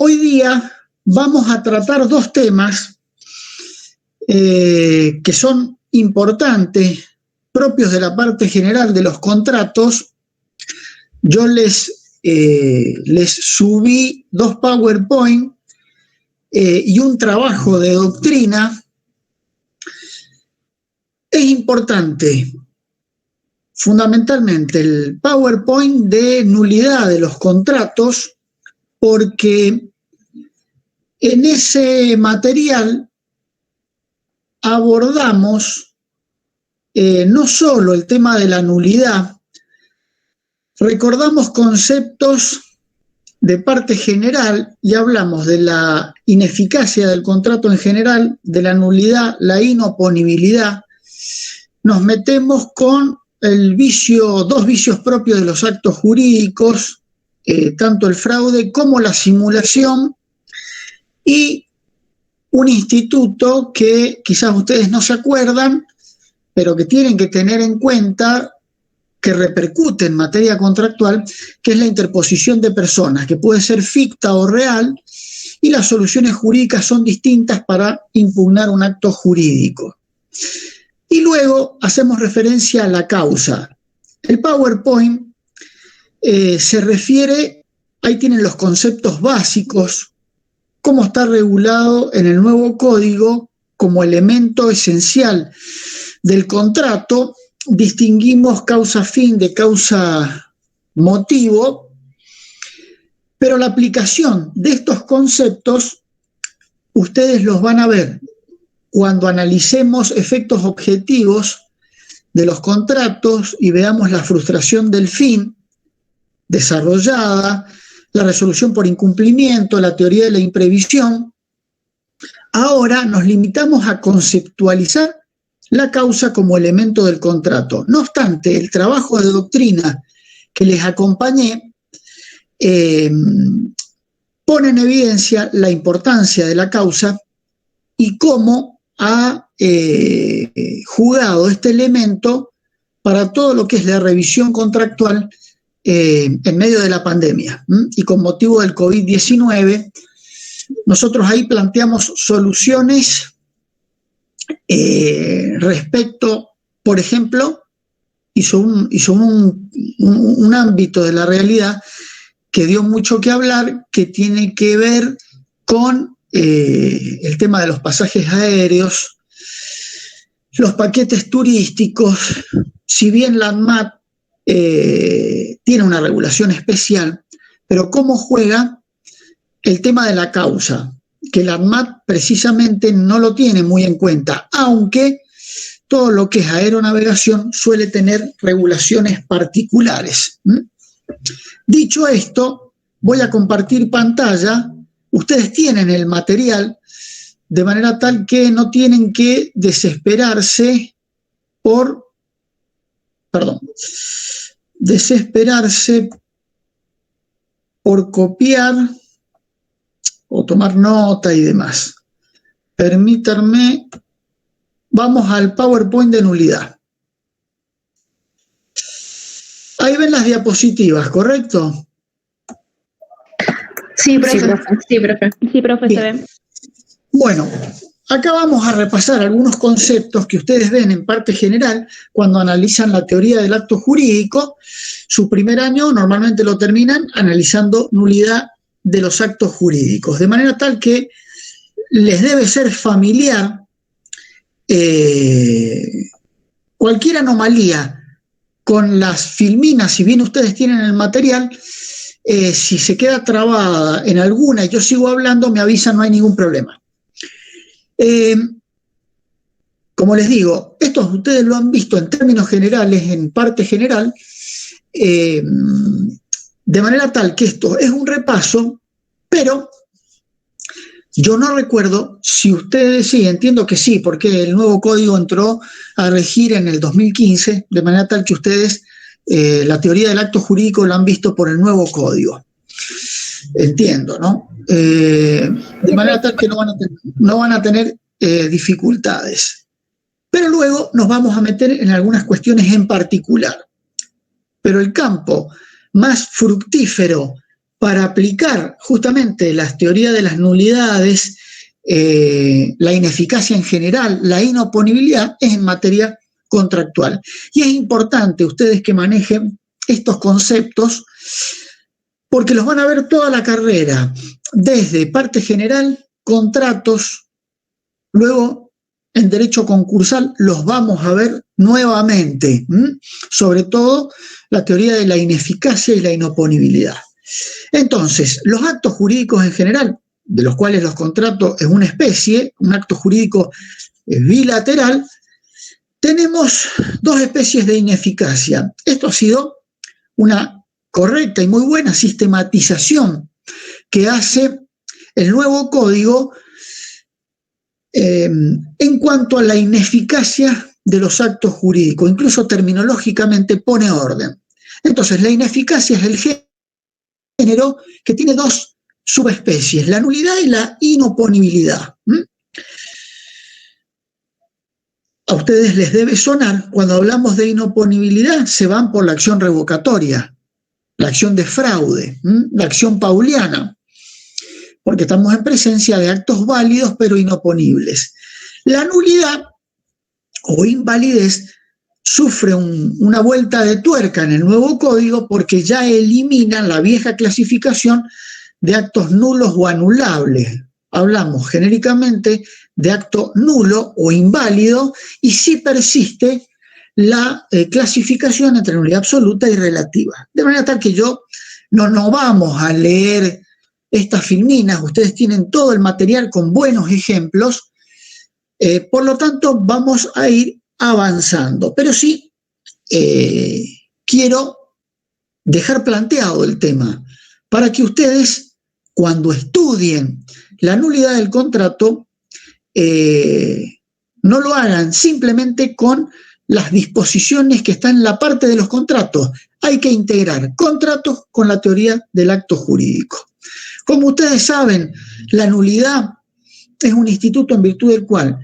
hoy día vamos a tratar dos temas que son importantes, propios de la parte general de los contratos. Yo les subí dos PowerPoint y un trabajo de doctrina. Es importante, fundamentalmente, el PowerPoint de nulidad de los contratos, porque en ese material abordamos no solo el tema de la nulidad, recordamos conceptos de parte general y hablamos de la ineficacia del contrato en general, de la nulidad, la inoponibilidad. Nos metemos con dos vicios propios de los actos jurídicos, tanto el fraude como la simulación, y un instituto que quizás ustedes no se acuerdan, pero que tienen que tener en cuenta, que repercute en materia contractual, que es la interposición de personas, que puede ser ficta o real, y las soluciones jurídicas son distintas para impugnar un acto jurídico. Y luego hacemos referencia a la causa. El PowerPoint se refiere, ahí tienen los conceptos básicos, cómo está regulado en el nuevo código como elemento esencial del contrato. Distinguimos causa fin de causa motivo, pero la aplicación de estos conceptos ustedes los van a ver cuando analicemos efectos objetivos de los contratos y veamos la frustración del fin desarrollada, la resolución por incumplimiento, la teoría de la imprevisión. Ahora nos limitamos a conceptualizar la causa como elemento del contrato. No obstante, el trabajo de doctrina que les acompañé pone en evidencia la importancia de la causa y cómo ha jugado este elemento para todo lo que es la revisión contractual en medio de la pandemia y con motivo del COVID-19. Nosotros ahí planteamos soluciones respecto, por ejemplo, hizo un ámbito de la realidad que dio mucho que hablar, que tiene que ver con el tema de los pasajes aéreos, los paquetes turísticos. Si bien la ANMAT tiene una regulación especial, pero cómo juega el tema de la causa, que la ANMAT precisamente no lo tiene muy en cuenta, aunque todo lo que es aeronavegación suele tener regulaciones particulares. Dicho esto, voy a compartir pantalla. Ustedes tienen el material, de manera tal que no tienen que desesperarse por copiar o tomar nota y demás. Permítanme, vamos al PowerPoint de nulidad. Ahí ven las diapositivas, ¿correcto? Sí, profe. Sí, profe, se ve. Bueno, acá vamos a repasar algunos conceptos que ustedes ven en parte general cuando analizan la teoría del acto jurídico. Su primer año normalmente lo terminan analizando nulidad de los actos jurídicos, de manera tal que les debe ser familiar cualquier anomalía con las filminas. Si bien ustedes tienen el material, si se queda trabada en alguna y yo sigo hablando, me avisan, no hay ningún problema. Como les digo, esto ustedes lo han visto en términos generales, en parte general, de manera tal que esto es un repaso, pero yo no recuerdo si ustedes, sí, entiendo que sí, porque el nuevo código entró a regir en el 2015, de manera tal que ustedes la teoría del acto jurídico la han visto por el nuevo código. Entiendo, ¿no? De manera tal que no van a tener dificultades. Pero luego nos vamos a meter en algunas cuestiones en particular. Pero el campo más fructífero para aplicar justamente las teorías de las nulidades, la ineficacia en general, la inoponibilidad, es en materia contractual. Y es importante ustedes que manejen estos conceptos porque los van a ver toda la carrera, desde parte general, contratos, luego en derecho concursal los vamos a ver nuevamente, sobre todo la teoría de la ineficacia y la inoponibilidad. Entonces, los actos jurídicos en general, de los cuales los contratos es una especie, un acto jurídico bilateral, tenemos dos especies de ineficacia. Esto ha sido una correcta y muy buena sistematización que hace el nuevo código en cuanto a la ineficacia de los actos jurídicos. Incluso terminológicamente pone orden. Entonces, la ineficacia es el género que tiene dos subespecies, la nulidad y la inoponibilidad. A ustedes les debe sonar, cuando hablamos de inoponibilidad, se van por la acción revocatoria, la acción de fraude, la acción pauliana, porque estamos en presencia de actos válidos pero inoponibles. La nulidad o invalidez sufre una vuelta de tuerca en el nuevo código porque ya eliminan la vieja clasificación de actos nulos o anulables. Hablamos genéricamente de acto nulo o inválido y sí persiste la clasificación entre nulidad absoluta y relativa. De manera tal que no vamos a leer estas filminas, ustedes tienen todo el material con buenos ejemplos, por lo tanto vamos a ir avanzando. Pero sí quiero dejar planteado el tema para que ustedes, cuando estudien la nulidad del contrato, no lo hagan simplemente con las disposiciones que están en la parte de los contratos. Hay que integrar contratos con la teoría del acto jurídico. Como ustedes saben, la nulidad es un instituto en virtud del cual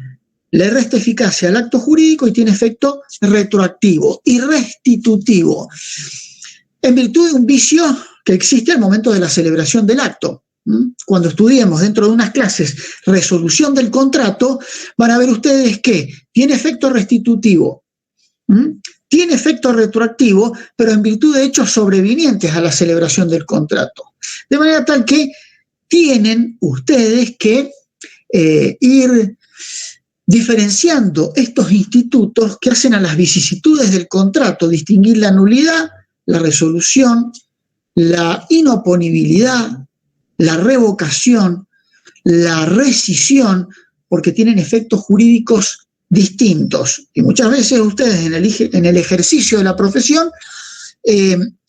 le resta eficacia al acto jurídico y tiene efecto retroactivo y restitutivo, en virtud de un vicio que existe al momento de la celebración del acto. Cuando estudiemos dentro de unas clases resolución del contrato, van a ver ustedes que tiene efecto restitutivo, tiene efecto retroactivo, pero en virtud de hechos sobrevinientes a la celebración del contrato. De manera tal que tienen ustedes que ir diferenciando estos institutos que hacen a las vicisitudes del contrato, distinguir la nulidad, la resolución, la inoponibilidad, la revocación, la rescisión, porque tienen efectos jurídicos distintos. Y muchas veces ustedes en el ejercicio de la profesión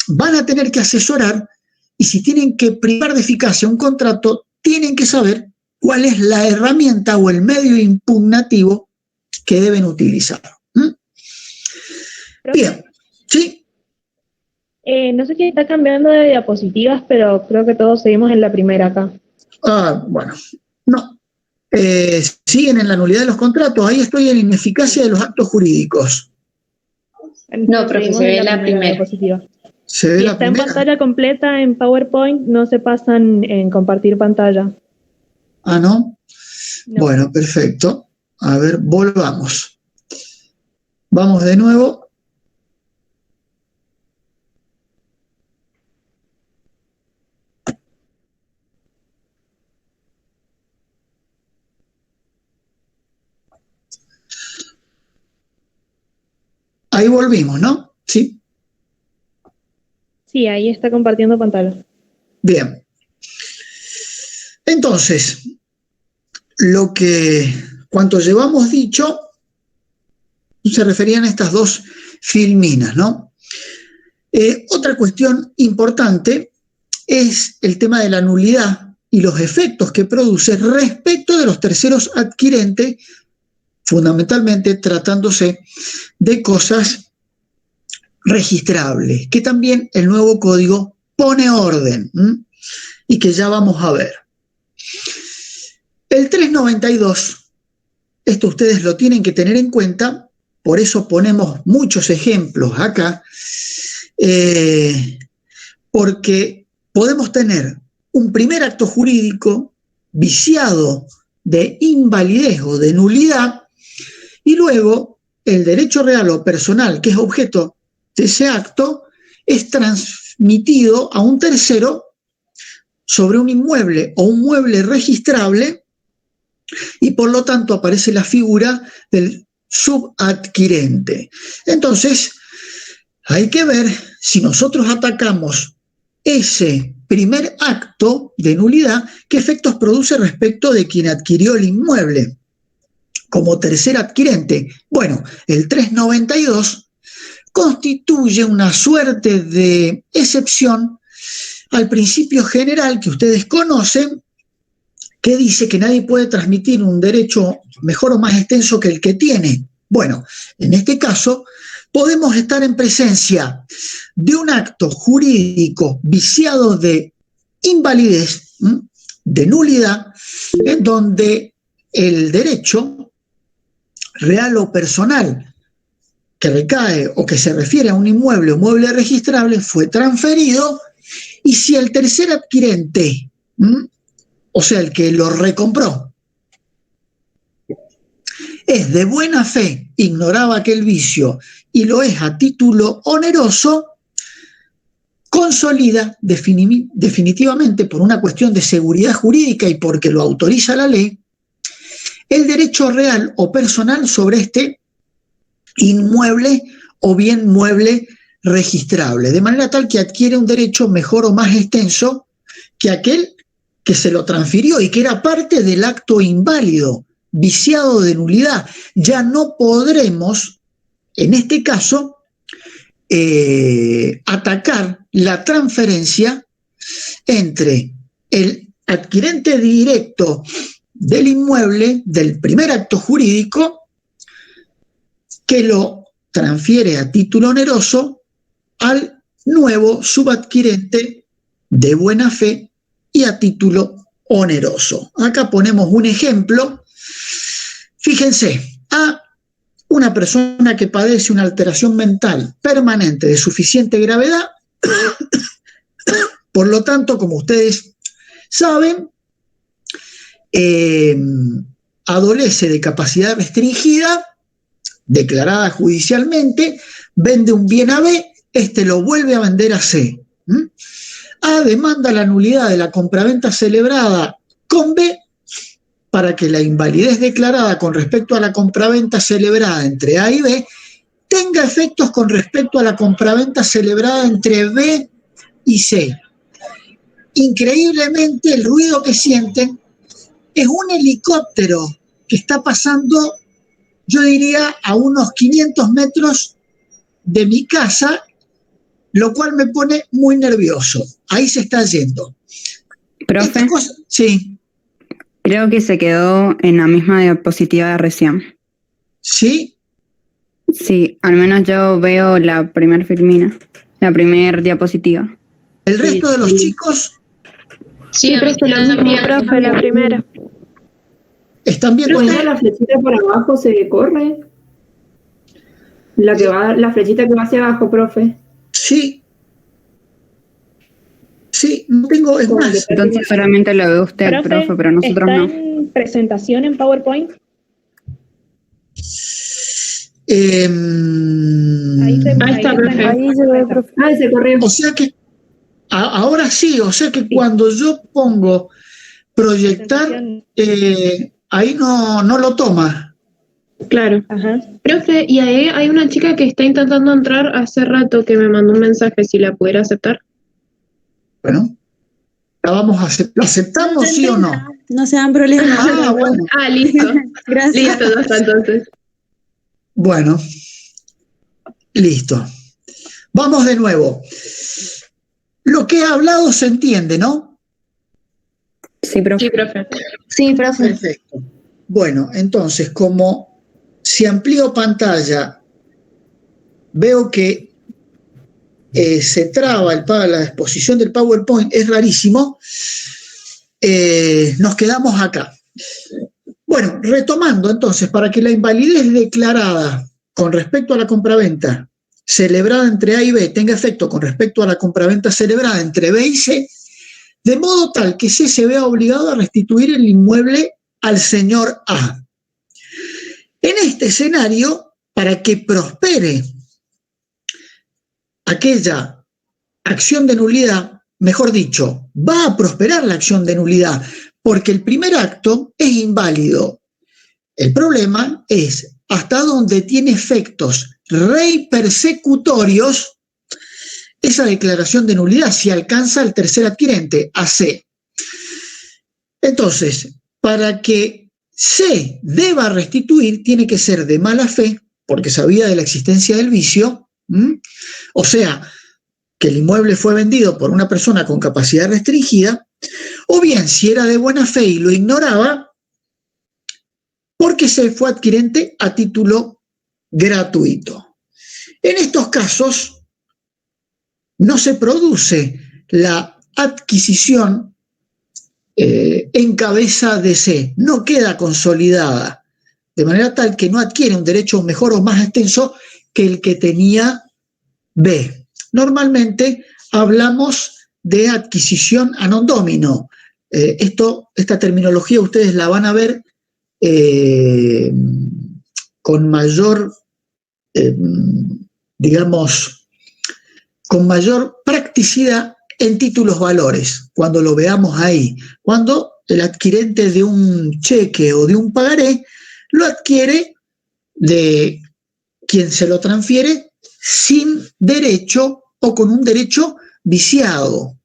van a tener que asesorar, y si tienen que privar de eficacia un contrato, tienen que saber cuál es la herramienta o el medio impugnativo que deben utilizar. Bien, ¿sí? No sé si está cambiando de diapositivas, pero creo que todos seguimos en la primera acá. Bueno, no. Siguen en la nulidad de los contratos. Ahí estoy en ineficacia de los actos jurídicos. No, profe, se ve la primera diapositiva. ¿Se ve si la está primera? En pantalla completa en PowerPoint, no se pasan en compartir pantalla. Ah, ¿no? No. Bueno, perfecto. A ver, volvamos. Vamos de nuevo. Ahí volvimos, ¿no? Sí. Sí, ahí está compartiendo pantalla. Bien. Entonces, cuanto llevamos dicho, se referían a estas dos filminas, ¿no? Otra cuestión importante es el tema de la nulidad y los efectos que produce respecto de los terceros adquirentes, fundamentalmente tratándose de cosas registrables, que también el nuevo código pone orden, y que ya vamos a ver. El 392, esto ustedes lo tienen que tener en cuenta, por eso ponemos muchos ejemplos acá, porque podemos tener un primer acto jurídico viciado de invalidez o de nulidad, y luego el derecho real o personal que es objeto de ese acto es transmitido a un tercero sobre un inmueble o un mueble registrable, y por lo tanto aparece la figura del subadquirente. Entonces, hay que ver si nosotros atacamos ese primer acto de nulidad, qué efectos produce respecto de quien adquirió el inmueble como tercer adquirente. Bueno, el 392 constituye una suerte de excepción al principio general que ustedes conocen, que dice que nadie puede transmitir un derecho mejor o más extenso que el que tiene. Bueno, en este caso podemos estar en presencia de un acto jurídico viciado de invalidez, de nulidad, en donde el derecho real o personal que recae o que se refiere a un inmueble o mueble registrable fue transferido, y si el tercer adquirente, o sea, el que lo recompró, es de buena fe, ignoraba aquel vicio y lo es a título oneroso, consolida definitivamente, por una cuestión de seguridad jurídica y porque lo autoriza la ley, el derecho real o personal sobre este inmueble o bien mueble registrable, de manera tal que adquiere un derecho mejor o más extenso que aquel que se lo transfirió y que era parte del acto inválido, viciado de nulidad. Ya no podremos, en este caso, atacar la transferencia entre el adquirente directo del inmueble, del primer acto jurídico, que lo transfiere a título oneroso al nuevo subadquirente de buena fe y a título oneroso. Acá ponemos un ejemplo. Fíjense, a una persona que padece una alteración mental permanente de suficiente gravedad, por lo tanto, como ustedes saben, adolece de capacidad restringida, declarada judicialmente, vende un bien a B, este lo vuelve a vender a C. A demanda la nulidad de la compraventa celebrada con B para que la invalidez declarada con respecto a la compraventa celebrada entre A y B tenga efectos con respecto a la compraventa celebrada entre B y C. Increíblemente, el ruido que sienten es un helicóptero que está pasando, yo diría, a unos 500 metros de mi casa, lo cual me pone muy nervioso. Ahí se está yendo. Profe, sí. Creo que se quedó en la misma diapositiva de recién. ¿Sí? Sí, al menos yo veo la primer filmina, la primer diapositiva. ¿El resto de los chicos? Sí, profe, la primera. ¿Están viendo? Cuando la flechita por abajo se corre. La flechita que va hacia abajo, profe. Sí. Sí, no tengo, es más. Entonces solamente lo ve usted, profe, pero nosotros ¿está no. en presentación en PowerPoint? Ahí está, profe. Ahí se ve, profe. Ah, se corrió. O sea que, ahora sí, o sea que cuando yo pongo proyectar, ahí no lo toma. Claro. Ajá. Profe, y ahí hay una chica que está intentando entrar hace rato que me mandó un mensaje, si la pudiera aceptar. Bueno, la vamos a hacer. ¿Lo aceptamos, sí o no? No se dan problemas. Ah, bueno. Ah, listo. Gracias. Listo, ya está entonces. Bueno, listo. Vamos de nuevo. Lo que he hablado se entiende, ¿no? Sí, profe. Sí, profe. Sí, profe. Perfecto. Bueno, entonces, como si amplío pantalla, veo que se traba la exposición del PowerPoint, es rarísimo, nos quedamos acá. Bueno, retomando entonces, para que la invalidez declarada con respecto a la compraventa celebrada entre A y B tenga efecto con respecto a la compraventa celebrada entre B y C, de modo tal que C se vea obligado a restituir el inmueble al señor A. En este escenario, para que prospere aquella acción de nulidad, mejor dicho, va a prosperar la acción de nulidad, porque el primer acto es inválido. El problema es hasta dónde tiene efectos reipersecutorios esa declaración de nulidad, si alcanza al tercer adquirente, a C. Entonces, para que C deba restituir, tiene que ser de mala fe, porque sabía de la existencia del vicio, o sea, que el inmueble fue vendido por una persona con capacidad restringida, o bien, si era de buena fe y lo ignoraba, porque C fue adquirente a título gratuito. En estos casos, no se produce la adquisición en cabeza de C, no queda consolidada, de manera tal que no adquiere un derecho mejor o más extenso que el que tenía B. Normalmente hablamos de adquisición a non domino. Esta terminología ustedes la van a ver con mayor, con mayor practicidad en títulos valores, cuando lo veamos ahí, cuando el adquirente de un cheque o de un pagaré lo adquiere de quien se lo transfiere sin derecho o con un derecho viciado.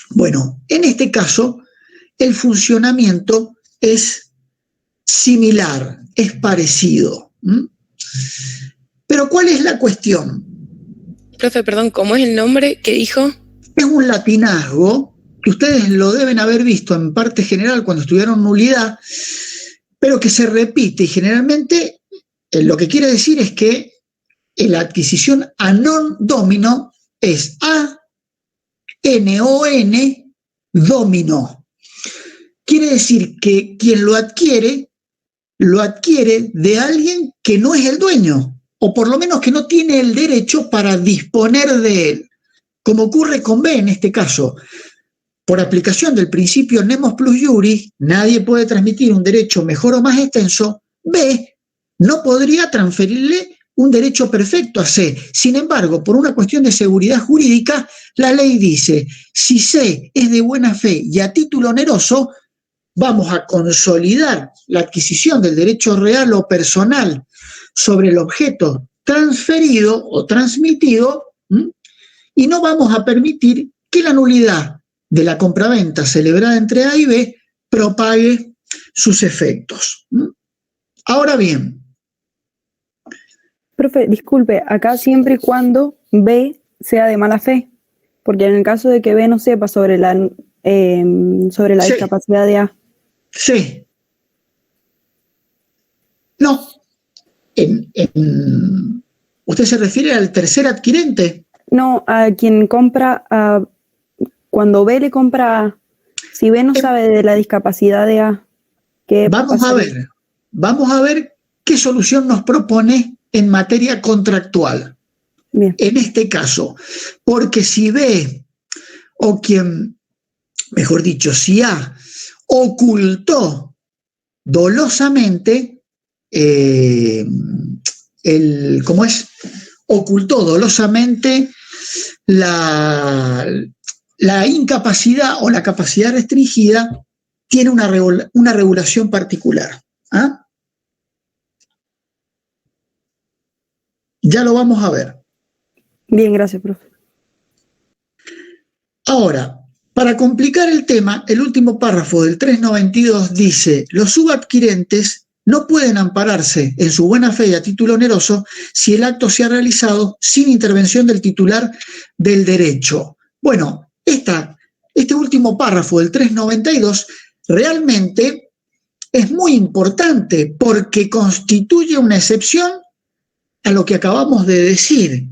Bueno, en este caso, el funcionamiento es similar, es parecido. Pero ¿cuál es la cuestión? Profe, perdón, ¿cómo es el nombre que dijo? Es un latinazgo que ustedes lo deben haber visto en parte general cuando estudiaron nulidad, pero que se repite y generalmente lo que quiere decir es que la adquisición a non domino es A-N-O-N domino. Quiere decir que quien lo adquiere de alguien que no es el dueño, o por lo menos que no tiene el derecho para disponer de él, como ocurre con B en este caso. Por aplicación del principio nemos plus iuris, nadie puede transmitir un derecho mejor o más extenso. B no podría transferirle un derecho perfecto a C. Sin embargo, por una cuestión de seguridad jurídica, la ley dice, si C es de buena fe y a título oneroso, vamos a consolidar la adquisición del derecho real o personal sobre el objeto transferido o transmitido, y no vamos a permitir que la nulidad de la compraventa celebrada entre A y B propague sus efectos. Ahora bien. Profe, disculpe, acá siempre y cuando B sea de mala fe, porque en el caso de que B no sepa sobre la Sí. discapacidad de A. Sí. No. ¿Usted se refiere al tercer adquirente? No, a quien compra, cuando B le compra a A, si B no sabe de la discapacidad de A, ¿qué pasaría? Vamos a ver qué solución nos propone en materia contractual. Bien. En este caso, porque si B, o quien, mejor dicho, si A ocultó dolosamente ocultó dolosamente la incapacidad o la capacidad restringida, tiene una regulación particular. Ya lo vamos a ver. Bien, gracias, profe. Ahora, para complicar el tema, el último párrafo del 392 dice: los subadquirentes no pueden ampararse en su buena fe y a título oneroso si el acto se ha realizado sin intervención del titular del derecho. Bueno, este último párrafo del 392 realmente es muy importante porque constituye una excepción a lo que acabamos de decir.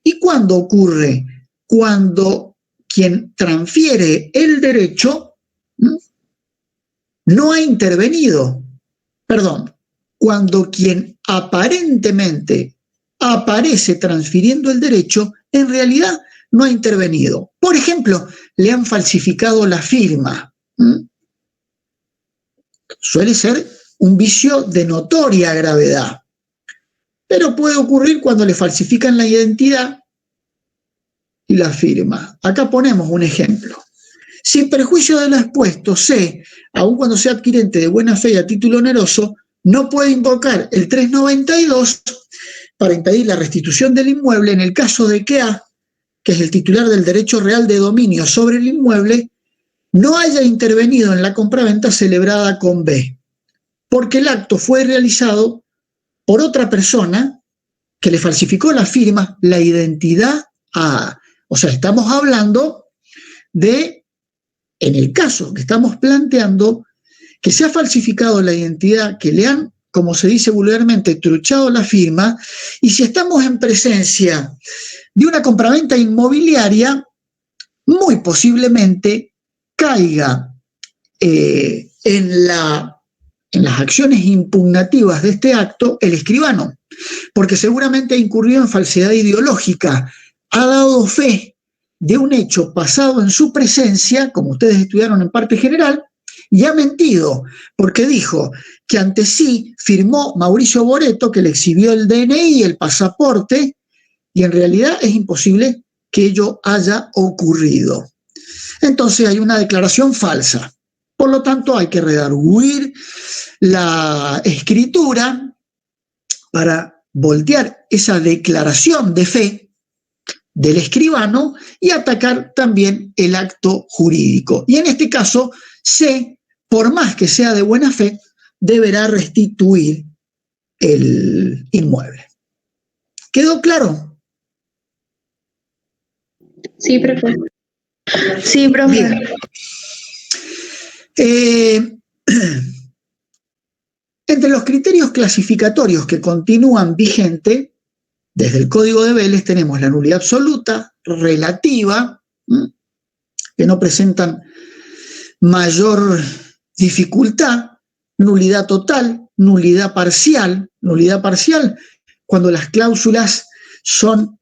¿Y cuándo ocurre? Cuando quien transfiere el derecho no ha intervenido. Perdón, cuando quien aparentemente aparece transfiriendo el derecho, en realidad no ha intervenido. Por ejemplo, le han falsificado la firma. Suele ser un vicio de notoria gravedad, pero puede ocurrir cuando le falsifican la identidad y la firma. Acá ponemos un ejemplo. Sin perjuicio de lo expuesto, C, aun cuando sea adquirente de buena fe y a título oneroso, no puede invocar el 392 para impedir la restitución del inmueble en el caso de que A, que es el titular del derecho real de dominio sobre el inmueble, no haya intervenido en la compraventa celebrada con B, porque el acto fue realizado por otra persona que le falsificó la firma, la identidad a A. O sea, estamos hablando de, en el caso que estamos planteando, que se ha falsificado la identidad, que le han, como se dice vulgarmente, truchado la firma, y si estamos en presencia de una compraventa inmobiliaria, muy posiblemente caiga en las acciones impugnativas de este acto el escribano, porque seguramente ha incurrido en falsedad ideológica, ha dado fe de un hecho pasado en su presencia, como ustedes estudiaron en parte general, y ha mentido, porque dijo que ante sí firmó Mauricio Boreto, que le exhibió el DNI y el pasaporte, y en realidad es imposible que ello haya ocurrido. Entonces hay una declaración falsa. Por lo tanto, hay que redarguir la escritura para voltear esa declaración de fe del escribano y atacar también el acto jurídico. Y en este caso, C, por más que sea de buena fe, deberá restituir el inmueble. ¿Quedó claro? Sí, profe. Sí, profe. Bien. Entre los criterios clasificatorios que continúan vigentes, desde el Código de Vélez tenemos la nulidad absoluta, relativa, que no presentan mayor dificultad, nulidad total, nulidad parcial cuando las cláusulas son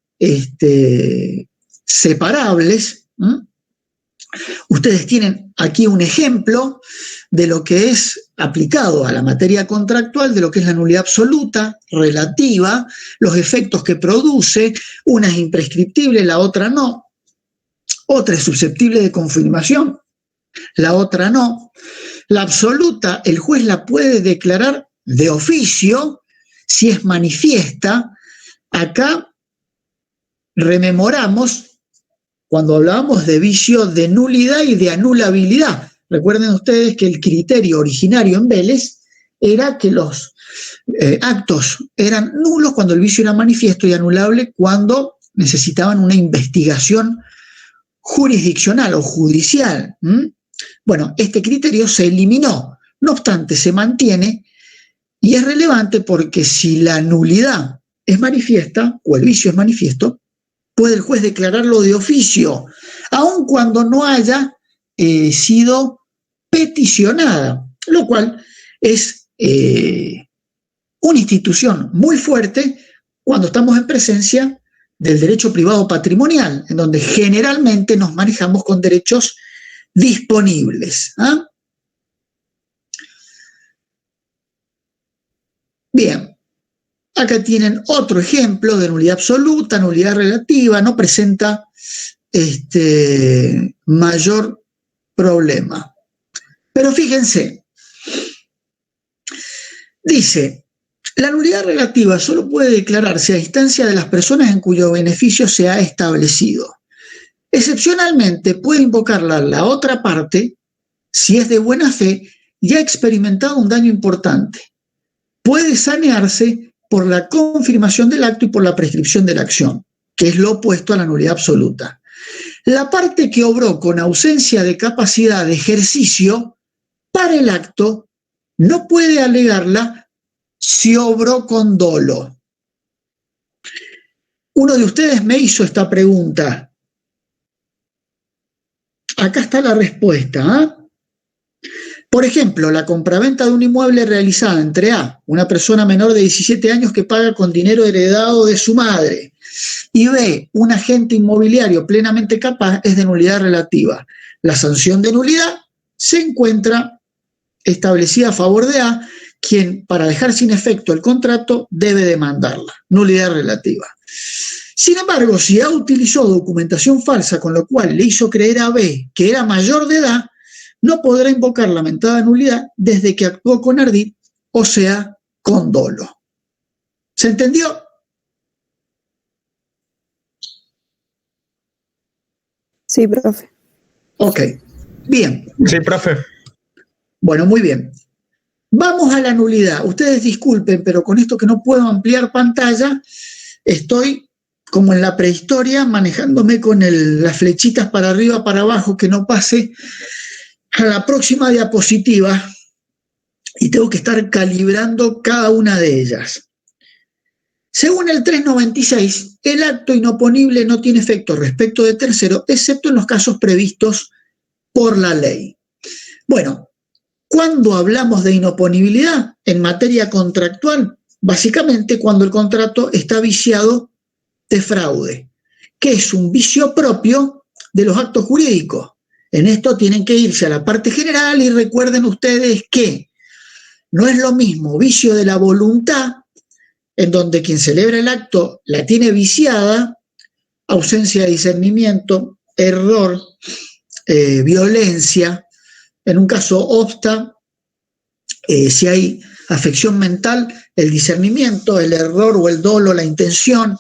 separables. Ustedes tienen aquí un ejemplo de lo que es aplicado a la materia contractual, de lo que es la nulidad absoluta, relativa, los efectos que produce, una es imprescriptible, la otra no, otra es susceptible de confirmación, la otra no. La absoluta, el juez la puede declarar de oficio si es manifiesta. Acá rememoramos cuando hablábamos de vicio de nulidad y de anulabilidad. Recuerden ustedes que el criterio originario en Vélez era que los actos eran nulos cuando el vicio era manifiesto y anulable cuando necesitaban una investigación jurisdiccional o judicial. Bueno, este criterio se eliminó, no obstante se mantiene y es relevante porque si la nulidad es manifiesta o el vicio es manifiesto, puede el juez declararlo de oficio, aun cuando no haya sido peticionada, lo cual es una institución muy fuerte cuando estamos en presencia del derecho privado patrimonial, en donde generalmente nos manejamos con derechos disponibles. Bien, acá tienen otro ejemplo de nulidad absoluta, nulidad relativa, no presenta mayor problema. Pero fíjense, dice, la nulidad relativa solo puede declararse a instancia de las personas en cuyo beneficio se ha establecido. Excepcionalmente puede invocarla la otra parte si es de buena fe y ha experimentado un daño importante. Puede sanearse por la confirmación del acto y por la prescripción de la acción, que es lo opuesto a la nulidad absoluta. La parte que obró con ausencia de capacidad de ejercicio para el acto no puede alegarla si obró con dolo. Uno de ustedes me hizo esta pregunta. Acá está la respuesta. Por ejemplo, la compraventa de un inmueble realizada entre A, una persona menor de 17 años que paga con dinero heredado de su madre, y B, un agente inmobiliario plenamente capaz, es de nulidad relativa. La sanción de nulidad se encuentra establecida a favor de A, quien para dejar sin efecto el contrato debe demandarla, nulidad relativa. Sin embargo, si A utilizó documentación falsa, con lo cual le hizo creer a B que era mayor de edad, no podrá invocar la mentada nulidad desde que actuó con ardid, o sea, con dolo. ¿Se entendió? Sí, profe. Ok, bien. Sí, profe. Bueno, muy bien. Vamos a la nulidad. Ustedes disculpen, pero con esto que no puedo ampliar pantalla, estoy como en la prehistoria, manejándome con las flechitas para arriba, para abajo, que no pase a la próxima diapositiva, y tengo que estar calibrando cada una de ellas. Según el 396, el acto inoponible no tiene efecto respecto de tercero, excepto en los casos previstos por la ley. Bueno, ¿cuándo hablamos de inoponibilidad en materia contractual? Básicamente cuando el contrato está viciado de fraude, que es un vicio propio de los actos jurídicos. En esto tienen que irse a la parte general y recuerden ustedes que no es lo mismo vicio de la voluntad, en donde quien celebra el acto la tiene viciada, ausencia de discernimiento, error, violencia. En un caso obsta, si hay afección mental, el discernimiento, el error o el dolo, la intención,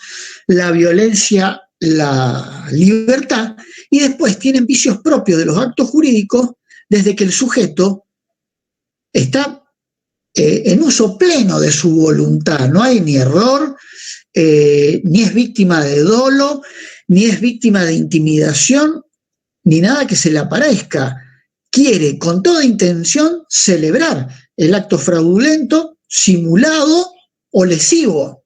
la violencia, la libertad, y después tienen vicios propios de los actos jurídicos desde que el sujeto está en uso pleno de su voluntad. No hay ni error, ni es víctima de dolo, ni es víctima de intimidación, ni nada que se le aparezca. Quiere con toda intención celebrar el acto fraudulento, simulado o lesivo.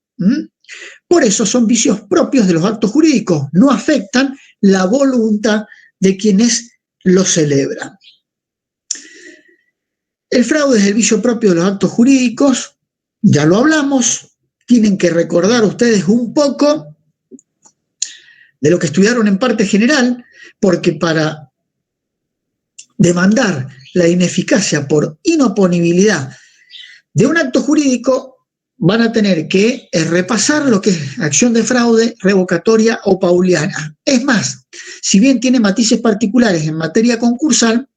Por eso son vicios propios de los actos jurídicos, no afectan la voluntad de quienes lo celebran. El fraude es el vicio propio de los actos jurídicos, ya lo hablamos, tienen que recordar ustedes un poco de lo que estudiaron en parte general, porque para demandar la ineficacia por inoponibilidad de un acto jurídico van a tener que repasar lo que es acción de fraude, revocatoria o pauliana. Es más, si bien tiene matices particulares en materia concursal,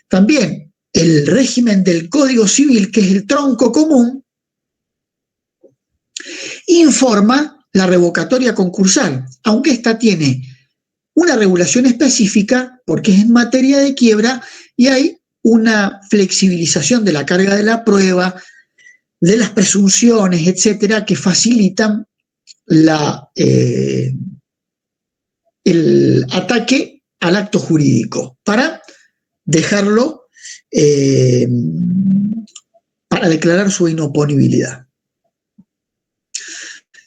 también el régimen del Código Civil, que es el tronco común, informa la revocatoria concursal, aunque esta tiene una regulación específica porque es en materia de quiebra y hay una flexibilización de la carga de la prueba, de las presunciones, etcétera, que facilitan el ataque al acto jurídico para dejarlo, para declarar su inoponibilidad.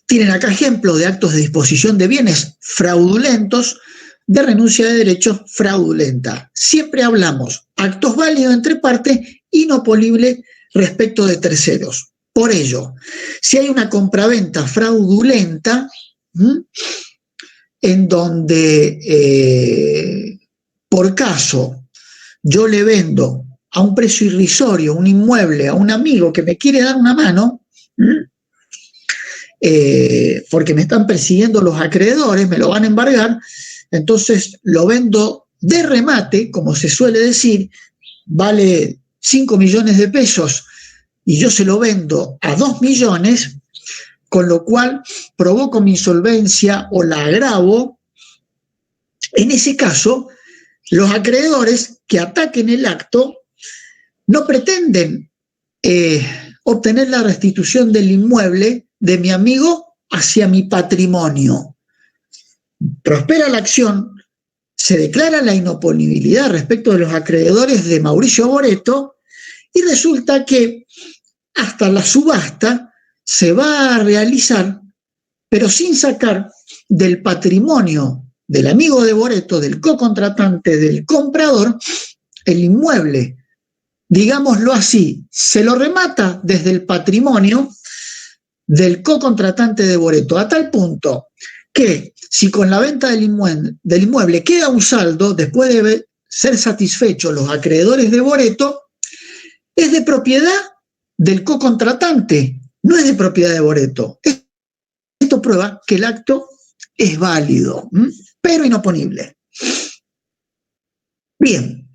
Tienen acá ejemplos de actos de disposición de bienes fraudulentos, de renuncia de derechos fraudulenta. Siempre hablamos actos válidos entre partes, inoponible respecto de terceros. Por ello, si hay una compraventa fraudulenta, en donde por caso yo le vendo a un precio irrisorio un inmueble a un amigo que me quiere dar una mano, porque me están persiguiendo los acreedores, me lo van a embargar, entonces lo vendo de remate, como se suele decir, vale 5 millones de pesos y yo se lo vendo a 2 millones, con lo cual provoco mi insolvencia o la agravo. En ese caso, los acreedores que ataquen el acto no pretenden obtener la restitución del inmueble de mi amigo hacia mi patrimonio. Prospera la acción, se declara la inoponibilidad respecto de los acreedores de Mauricio Boreto y resulta que hasta la subasta se va a realizar, pero sin sacar del patrimonio del amigo de Boreto, del cocontratante, del comprador, el inmueble. Digámoslo así, se lo remata desde el patrimonio del cocontratante de Boreto, a tal punto que si con la venta del inmueble queda un saldo, después de ser satisfechos los acreedores de boleto, es de propiedad del cocontratante, no es de propiedad de boleto. Esto prueba que el acto es válido, pero inoponible. Bien,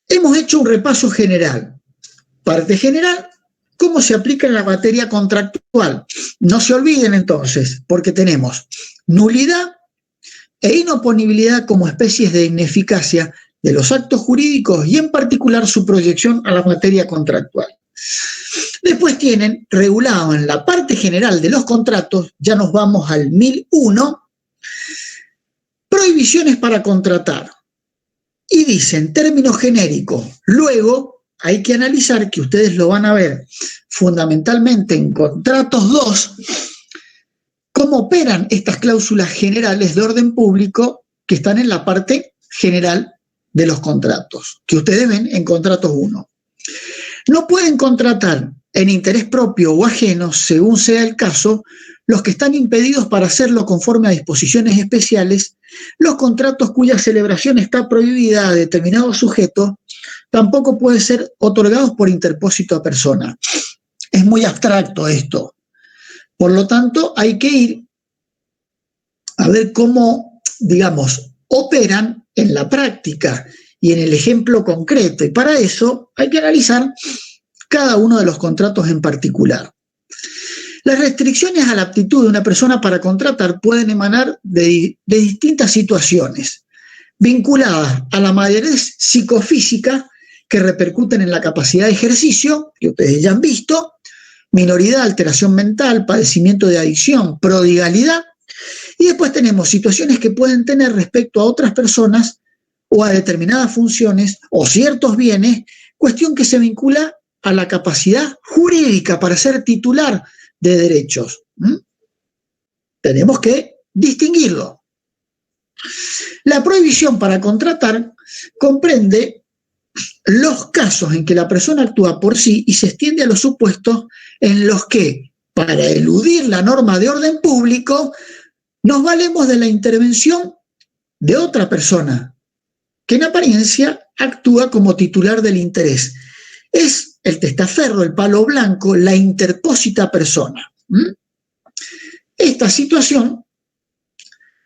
hemos hecho un repaso general. Parte general, ¿cómo se aplica en la materia contractual? No se olviden entonces, porque tenemos nulidad e inoponibilidad como especies de ineficacia de los actos jurídicos y en particular su proyección a la materia contractual. Después tienen regulado en la parte general de los contratos, ya nos vamos al 1001, prohibiciones para contratar. Y dicen términos genéricos. Luego hay que analizar, que ustedes lo van a ver fundamentalmente en contratos 2, cómo operan estas cláusulas generales de orden público que están en la parte general de los contratos, que ustedes ven en contratos 1. No pueden contratar en interés propio o ajeno, según sea el caso, los que están impedidos para hacerlo conforme a disposiciones especiales, los contratos cuya celebración está prohibida a determinado sujeto, tampoco pueden ser otorgados por interpósito a persona. Es muy abstracto esto. Por lo tanto, hay que ir a ver cómo, digamos, operan en la práctica y en el ejemplo concreto. Y para eso hay que analizar cada uno de los contratos en particular. Las restricciones a la aptitud de una persona para contratar pueden emanar de distintas situaciones, vinculadas a la madurez psicofísica que repercuten en la capacidad de ejercicio, que ustedes ya han visto, minoridad, alteración mental, padecimiento de adicción, prodigalidad, y después tenemos situaciones que pueden tener respecto a otras personas o a determinadas funciones o ciertos bienes, cuestión que se vincula a la capacidad jurídica para ser titular de derechos. Tenemos que distinguirlo. La prohibición para contratar comprende los casos en que la persona actúa por sí y se extiende a los supuestos en los que, para eludir la norma de orden público, nos valemos de la intervención de otra persona, que en apariencia actúa como titular del interés. Es el testaferro, el palo blanco, la interpósita persona. Esta situación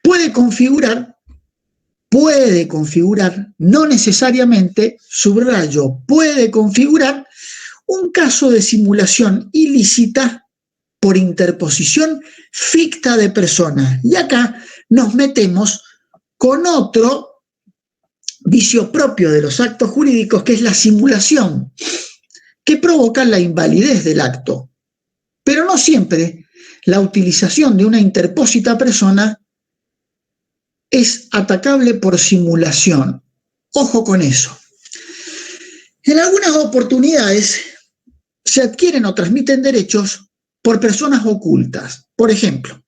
puede configurar, no necesariamente, subrayo, puede configurar un caso de simulación ilícita por interposición ficta de personas. Y acá nos metemos con otro vicio propio de los actos jurídicos, que es la simulación, que provoca la invalidez del acto. Pero no siempre la utilización de una interpósita persona es atacable por simulación. Ojo con eso. En algunas oportunidades se adquieren o transmiten derechos por personas ocultas. Por ejemplo,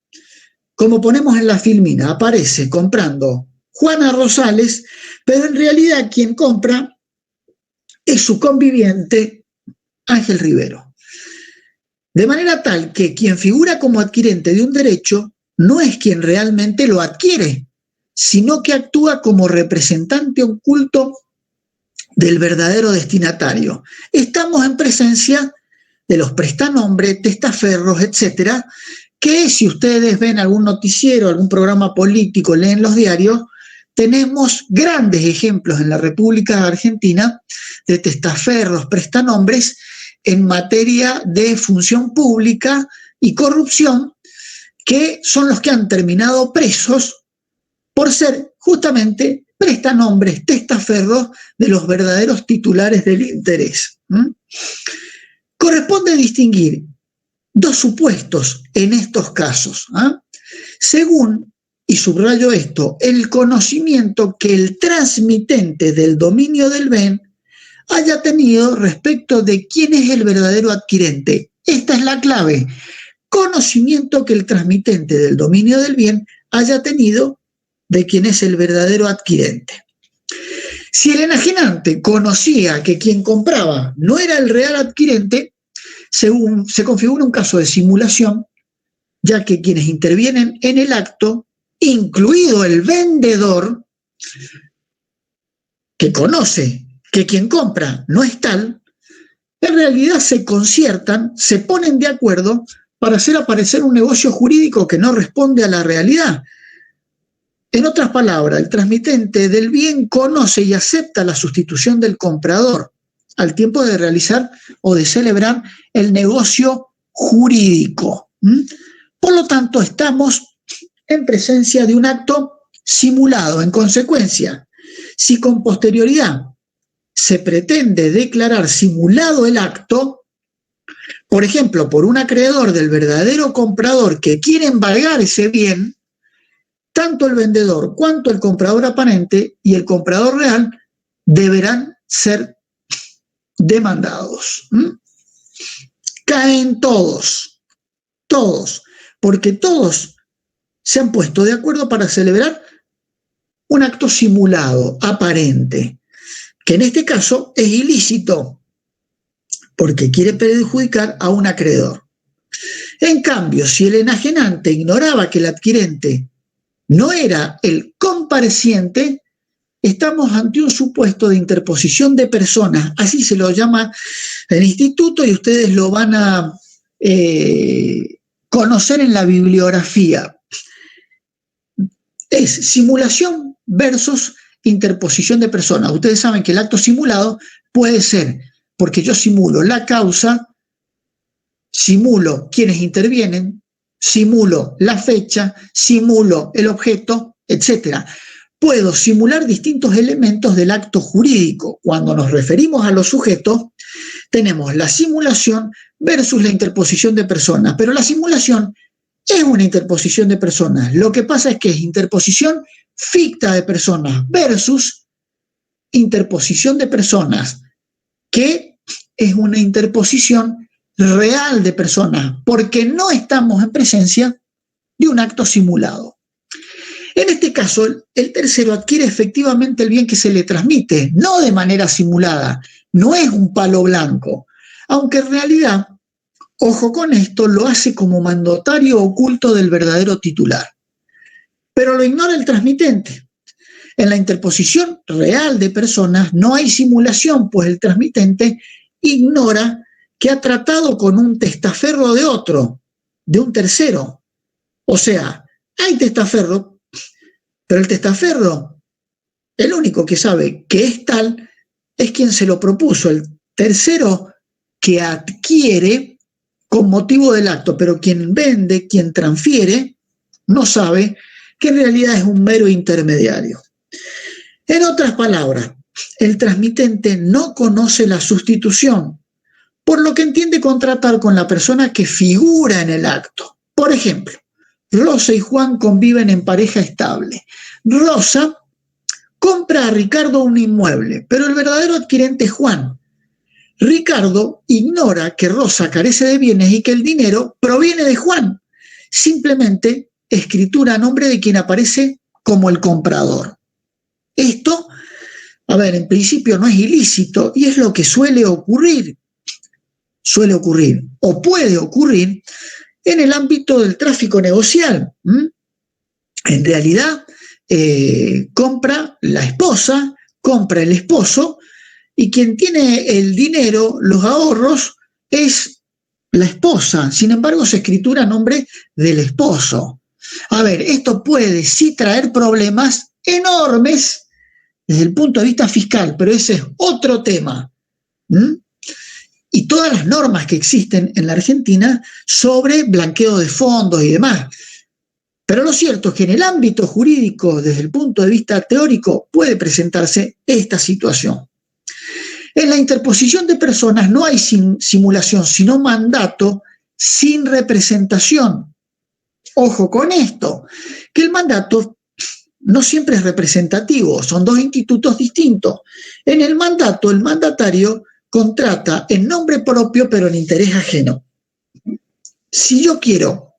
como ponemos en la filmina, aparece comprando Juana Rosales, pero en realidad quien compra es su conviviente Ángel Rivero. De manera tal que quien figura como adquirente de un derecho no es quien realmente lo adquiere, sino que actúa como representante oculto del verdadero destinatario. Estamos en presencia de los prestanombres, testaferros, etcétera, que si ustedes ven algún noticiero, algún programa político, leen los diarios, tenemos grandes ejemplos en la República Argentina de testaferros, prestanombres en materia de función pública y corrupción, que son los que han terminado presos por ser justamente prestanombres, testaferros de los verdaderos titulares del interés. Corresponde distinguir dos supuestos en estos casos. Según, y subrayo esto, el conocimiento que el transmitente del dominio del bien haya tenido respecto de quién es el verdadero adquirente. Esta es la clave. Conocimiento que el transmitente del dominio del bien haya tenido de quién es el verdadero adquirente. Si el enajenante conocía que quien compraba no era el real adquirente, se configura un caso de simulación ya que quienes intervienen en el acto, incluido el vendedor, que conoce que quien compra no es tal, en realidad se conciertan, se ponen de acuerdo para hacer aparecer un negocio jurídico que no responde a la realidad. En otras palabras, el transmitente del bien conoce y acepta la sustitución del comprador al tiempo de realizar o de celebrar el negocio jurídico. Por lo tanto, estamos en presencia de un acto simulado. En consecuencia, si con posterioridad se pretende declarar simulado el acto, por ejemplo, por un acreedor del verdadero comprador que quiere embargar ese bien, tanto el vendedor cuanto el comprador aparente y el comprador real deberán ser demandados. Caen todos, porque todos se han puesto de acuerdo para celebrar un acto simulado, aparente, que en este caso es ilícito, porque quiere perjudicar a un acreedor. En cambio, si el enajenante ignoraba que el adquirente no era el compareciente, estamos ante un supuesto de interposición de personas, así se lo llama el instituto y ustedes lo van a conocer en la bibliografía. Es simulación versus interposición de personas. Ustedes saben que el acto simulado puede ser porque yo simulo la causa, simulo quienes intervienen, simulo la fecha, simulo el objeto, etc. Puedo simular distintos elementos del acto jurídico. Cuando nos referimos a los sujetos, tenemos la simulación versus la interposición de personas, pero la simulación es una interposición de personas. Lo que pasa es que es interposición ficta de personas versus interposición de personas, que es una interposición real de personas, porque no estamos en presencia de un acto simulado. En este caso, el tercero adquiere efectivamente el bien que se le transmite, no de manera simulada, no es un palo blanco, aunque en realidad, ojo con esto, lo hace como mandatario oculto del verdadero titular. Pero lo ignora el transmitente. En la interposición real de personas no hay simulación, pues el transmitente ignora que ha tratado con un testaferro de otro, de un tercero. O sea, hay testaferro, pero el testaferro, el único que sabe que es tal, es quien se lo propuso, el tercero que adquiere con motivo del acto, pero quien vende, quien transfiere, no sabe que en realidad es un mero intermediario. En otras palabras, el transmitente no conoce la sustitución, por lo que entiende contratar con la persona que figura en el acto. Por ejemplo, Rosa y Juan conviven en pareja estable. Rosa compra a Ricardo un inmueble, pero el verdadero adquirente es Juan. Ricardo ignora que Rosa carece de bienes y que el dinero proviene de Juan. Simplemente escritura a nombre de quien aparece como el comprador. Esto, en principio no es ilícito y es lo que suele ocurrir o puede ocurrir en el ámbito del tráfico negocial. En realidad, compra la esposa, compra el esposo, y quien tiene el dinero, los ahorros, es la esposa. Sin embargo, se escritura a nombre del esposo. Esto puede sí traer problemas enormes desde el punto de vista fiscal, pero ese es otro tema. Y todas las normas que existen en la Argentina sobre blanqueo de fondos y demás. Pero lo cierto es que en el ámbito jurídico, desde el punto de vista teórico, puede presentarse esta situación. En la interposición de personas no hay simulación, sino mandato sin representación. Ojo con esto, que el mandato no siempre es representativo, son dos institutos distintos. En el mandato, el mandatario contrata en nombre propio, pero en interés ajeno. Si yo quiero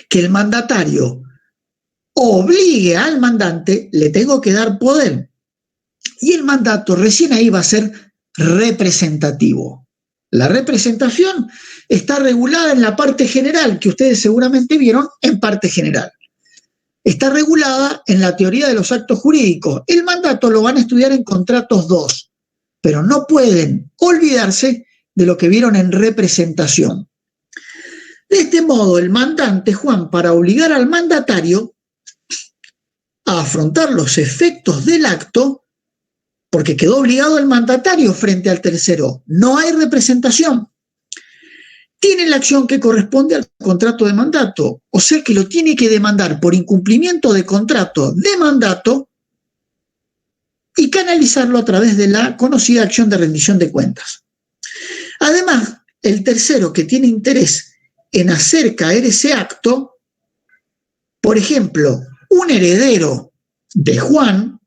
que el mandatario obligue al mandante, le tengo que dar poder. Y el mandato recién ahí va a ser representativo. La representación está regulada en la parte general, que ustedes seguramente vieron en parte general. Está regulada en la teoría de los actos jurídicos. El mandato lo van a estudiar en contratos 2, pero no pueden olvidarse de lo que vieron en representación. De este modo, el mandante, Juan, para obligar al mandatario a afrontar los efectos del acto, porque quedó obligado el mandatario frente al tercero, no hay representación, tiene la acción que corresponde al contrato de mandato, o sea que lo tiene que demandar por incumplimiento de contrato de mandato y canalizarlo a través de la conocida acción de rendición de cuentas. Además, el tercero que tiene interés en hacer caer ese acto, por ejemplo, un heredero de Juan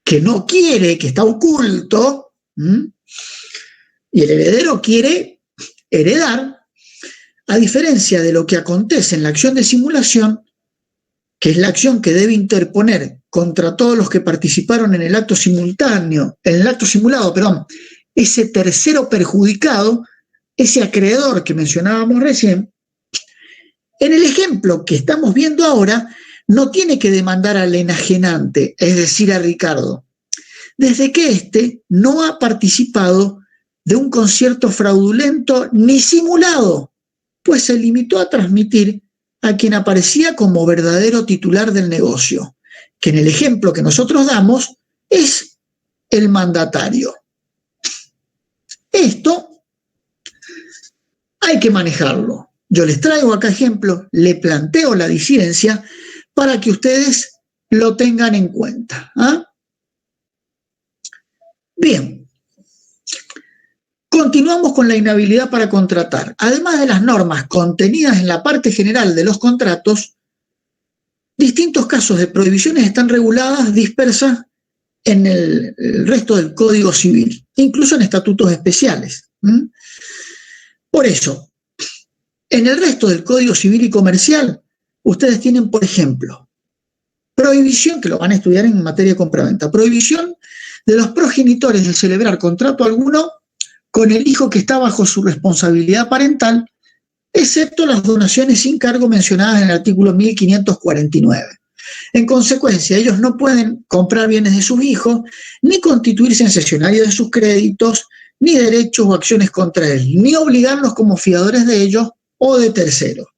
que no quiere, que está oculto, y el heredero quiere heredar, a diferencia de lo que acontece en la acción de simulación, que es la acción que debe interponer contra todos los que participaron en el acto simultáneo, en el acto simulado, ese tercero perjudicado, ese acreedor que mencionábamos recién, en el ejemplo que estamos viendo ahora, no tiene que demandar al enajenante, es decir, a Ricardo, desde que éste no ha participado de un concierto fraudulento ni simulado, pues se limitó a transmitir a quien aparecía como verdadero titular del negocio, que en el ejemplo que nosotros damos es el mandatario. Esto hay que manejarlo. Yo les traigo acá ejemplos, le planteo la disidencia para que ustedes lo tengan en cuenta. Bien. Continuamos con la inhabilidad para contratar. Además de las normas contenidas en la parte general de los contratos, distintos casos de prohibiciones están reguladas, dispersas en el resto del Código Civil, incluso en estatutos especiales. Por eso, en el resto del Código Civil y Comercial, ustedes tienen, por ejemplo, prohibición, que lo van a estudiar en materia de compraventa, prohibición de los progenitores de celebrar contrato alguno con el hijo que está bajo su responsabilidad parental, excepto las donaciones sin cargo mencionadas en el artículo 1549. En consecuencia, ellos no pueden comprar bienes de sus hijos, ni constituirse en cesionarios de sus créditos, ni derechos o acciones contra él, ni obligarlos como fiadores de ellos o de terceros.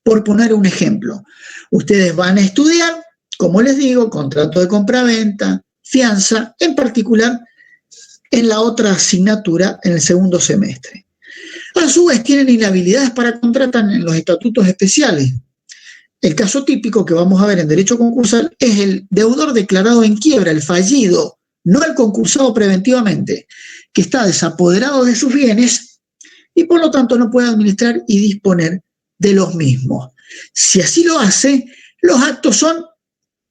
Por poner un ejemplo, ustedes van a estudiar, como les digo, contrato de compraventa, fianza, en particular en la otra asignatura en el segundo semestre. A su vez, tienen inhabilidades para contratar en los estatutos especiales. El caso típico que vamos a ver en derecho concursal es el deudor declarado en quiebra, el fallido, no el concursado preventivamente, que está desapoderado de sus bienes y por lo tanto no puede administrar y disponer de los mismos. Si así lo hace, los actos son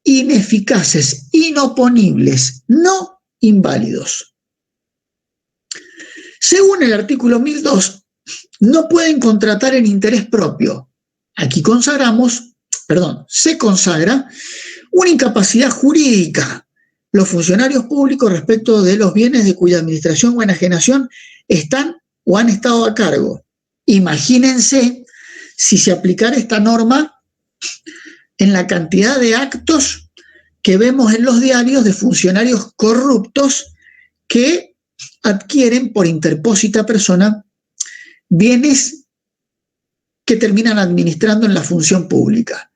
ineficaces, inoponibles, no inválidos. Según el artículo 1002, no pueden contratar en interés propio. Aquí se consagra una incapacidad jurídica. Los funcionarios públicos respecto de los bienes de cuya administración o enajenación están o han estado a cargo. Imagínense si se aplicara esta norma en la cantidad de actos que vemos en los diarios de funcionarios corruptos que adquieren por interpósita persona bienes que terminan administrando en la función pública.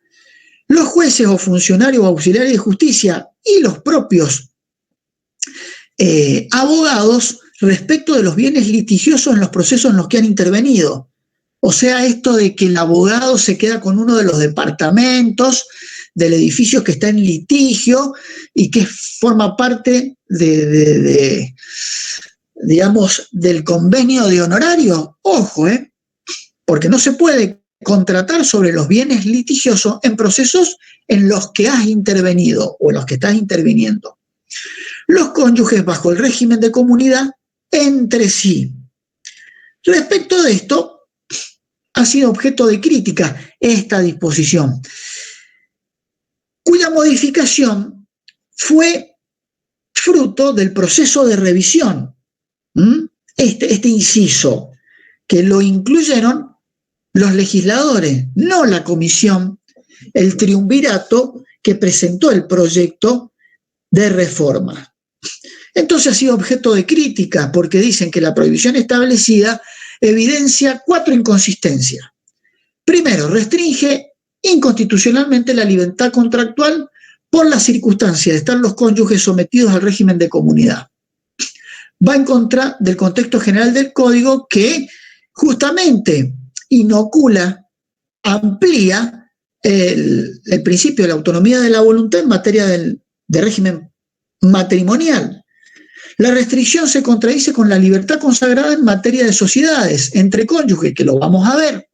Los jueces o funcionarios auxiliares de justicia y los propios abogados respecto de los bienes litigiosos en los procesos en los que han intervenido. O sea, esto de que el abogado se queda con uno de los departamentos del edificio que está en litigio y que forma parte del convenio de honorario. Ojo, porque no se puede contratar sobre los bienes litigiosos en procesos en los que has intervenido o en los que estás interviniendo. Los cónyuges bajo el régimen de comunidad entre sí. Respecto de esto, ha sido objeto de crítica esta disposición, cuya modificación fue fruto del proceso de revisión. este inciso, que lo incluyeron los legisladores, no la comisión, el triunvirato que presentó el proyecto de reforma. Entonces ha sido objeto de crítica porque dicen que la prohibición establecida evidencia 4 inconsistencias. Primero, restringe inconstitucionalmente la libertad contractual por la circunstancia de estar los cónyuges sometidos al régimen de comunidad. Va en contra del contexto general del Código que justamente inocula, amplía el principio de la autonomía de la voluntad en materia de régimen matrimonial. La restricción se contradice con la libertad consagrada en materia de sociedades entre cónyuges, que lo vamos a ver,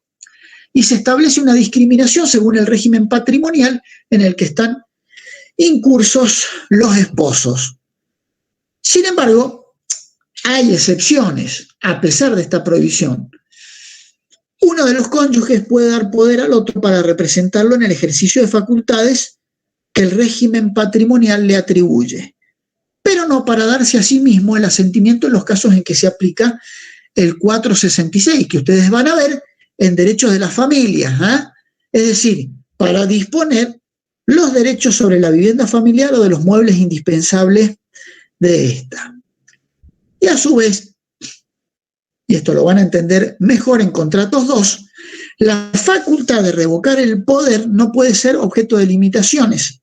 y se establece una discriminación según el régimen patrimonial en el que están incursos los esposos. Sin embargo, hay excepciones a pesar de esta prohibición. Uno de los cónyuges puede dar poder al otro para representarlo en el ejercicio de facultades que el régimen patrimonial le atribuye, pero no para darse a sí mismo el asentimiento en los casos en que se aplica el 466, que ustedes van a ver en derechos de las familias, es decir, para disponer los derechos sobre la vivienda familiar o de los muebles indispensables de esta. Y a su vez, y esto lo van a entender mejor en contratos 2, la facultad de revocar el poder no puede ser objeto de limitaciones.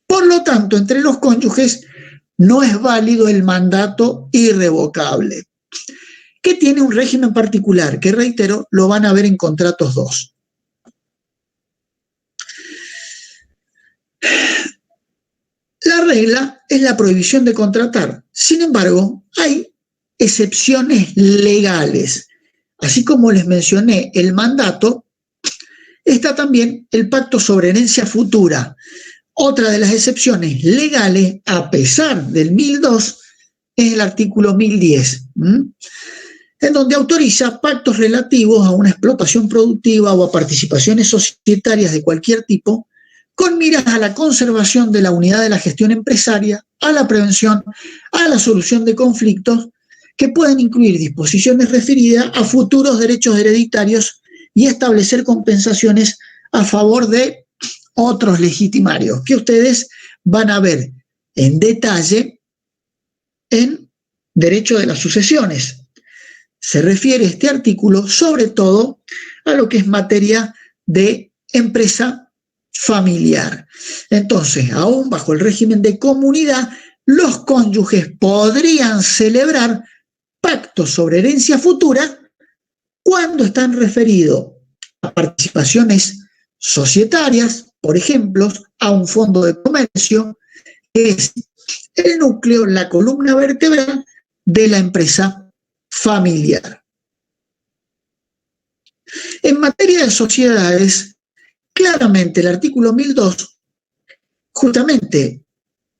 Por lo tanto, entre los cónyuges no es válido el mandato irrevocable, que tiene un régimen particular, que reitero, lo van a ver en contratos 2. La regla es la prohibición de contratar. Sin embargo, hay excepciones legales. Así como les mencioné el mandato, está también el pacto sobre herencia futura. Otra de las excepciones legales, a pesar del 1002, es el artículo 1010, en donde autoriza pactos relativos a una explotación productiva o a participaciones societarias de cualquier tipo, con miras a la conservación de la unidad de la gestión empresaria, a la prevención, a la solución de conflictos, que pueden incluir disposiciones referidas a futuros derechos hereditarios y establecer compensaciones a favor de otros legitimarios, que ustedes van a ver en detalle en Derecho de las Sucesiones. Se refiere este artículo sobre todo a lo que es materia de empresa familiar. Entonces, aún bajo el régimen de comunidad, los cónyuges podrían celebrar pactos sobre herencia futura cuando están referidos a participaciones societarias, por ejemplo, a un fondo de comercio, que es el núcleo, la columna vertebral de la empresa familiar. En materia de sociedades, claramente el artículo 1002 justamente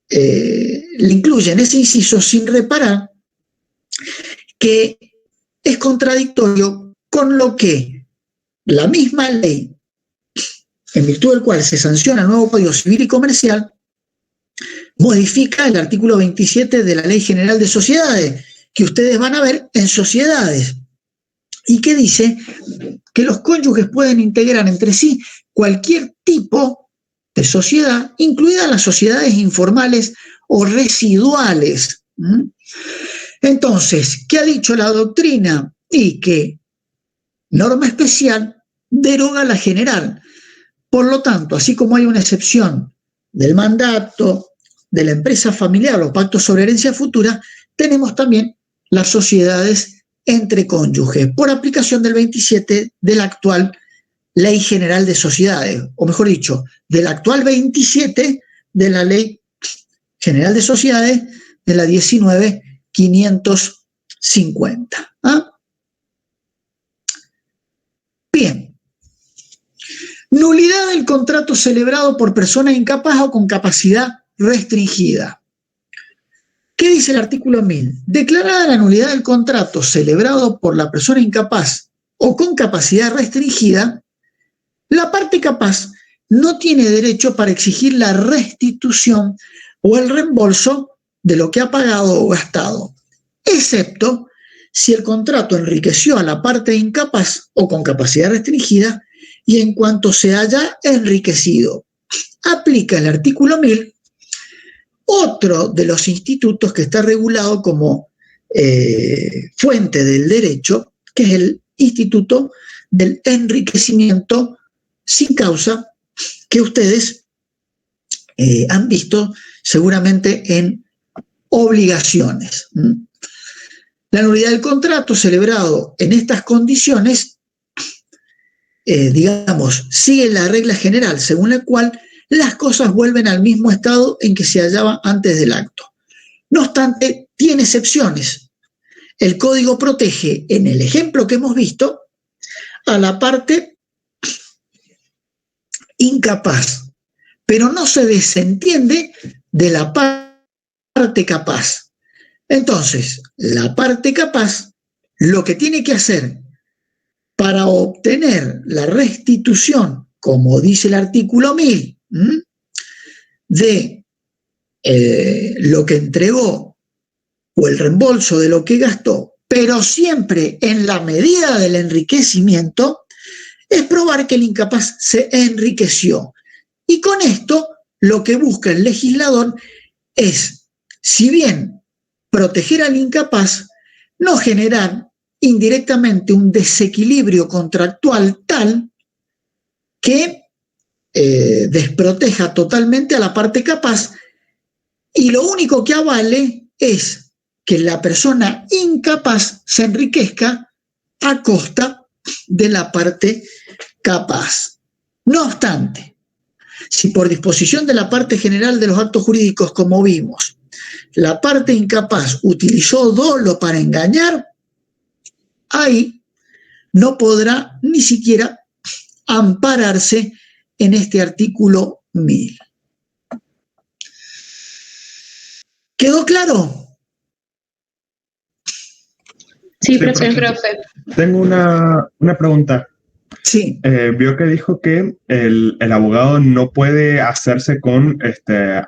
le incluye en ese inciso sin reparar que es contradictorio con lo que la misma ley, en virtud del cual se sanciona el nuevo Código Civil y Comercial, modifica el artículo 27 de la Ley General de Sociedades, que ustedes van a ver en sociedades, y que dice que los cónyuges pueden integrar entre sí cualquier tipo de sociedad, incluidas las sociedades informales o residuales. Entonces, ¿qué ha dicho la doctrina? Y que norma especial deroga la general. Por lo tanto, así como hay una excepción del mandato, de la empresa familiar o pactos sobre herencia futura, tenemos también las sociedades entre cónyuges, por aplicación del 27 de la actual Ley General de Sociedades, o mejor dicho, del actual 27 de la Ley General de Sociedades de la 19.550. Bien. Nulidad del contrato celebrado por persona incapaz o con capacidad restringida. ¿Qué dice el artículo 1000? Declarada la nulidad del contrato celebrado por la persona incapaz o con capacidad restringida, la parte capaz no tiene derecho para exigir la restitución o el reembolso de lo que ha pagado o gastado, excepto si el contrato enriqueció a la parte incapaz o con capacidad restringida y en cuanto se haya enriquecido. Aplica el artículo 1000, otro de los institutos que está regulado como fuente del derecho, que es el instituto del enriquecimiento sin causa, que ustedes han visto seguramente en obligaciones. La nulidad del contrato celebrado en estas condiciones, sigue la regla general según la cual las cosas vuelven al mismo estado en que se hallaban antes del acto. No obstante, tiene excepciones. El código protege, en el ejemplo que hemos visto, a la parte incapaz, pero no se desentiende de la parte capaz. Entonces, la parte capaz, lo que tiene que hacer para obtener la restitución, como dice el artículo 1000, de lo que entregó o el reembolso de lo que gastó, pero siempre en la medida del enriquecimiento, es probar que el incapaz se enriqueció. Y con esto, lo que busca el legislador es, si bien proteger al incapaz, no generar indirectamente un desequilibrio contractual tal que desproteja totalmente a la parte capaz, y lo único que avale es que la persona incapaz se enriquezca a costa de la parte capaz. No obstante, si por disposición de la parte general de los actos jurídicos, como vimos, la parte incapaz utilizó dolo para engañar, ahí no podrá ni siquiera ampararse en este artículo 1000. ¿Quedó claro? Sí, profe. Tengo una pregunta. Sí. Vio que dijo que el abogado no puede hacerse con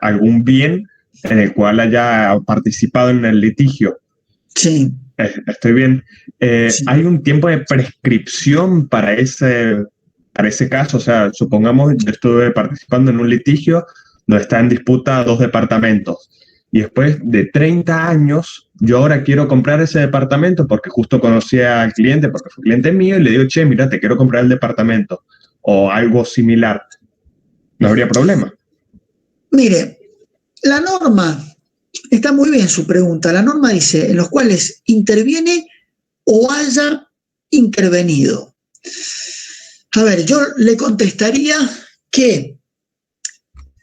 algún bien en el cual haya participado en el litigio. Sí. Estoy bien. Sí. ¿Hay un tiempo de prescripción para ese caso? O sea, supongamos, yo estuve participando en un litigio donde está en disputa 2 departamentos. Y después de 30 años, yo ahora quiero comprar ese departamento porque justo conocí al cliente, porque fue cliente mío, y le digo, che, mira, te quiero comprar el departamento. O algo similar. ¿No habría problema? Mire, la norma, está muy bien su pregunta, la norma dice en los cuales interviene o haya intervenido. A ver, yo le contestaría que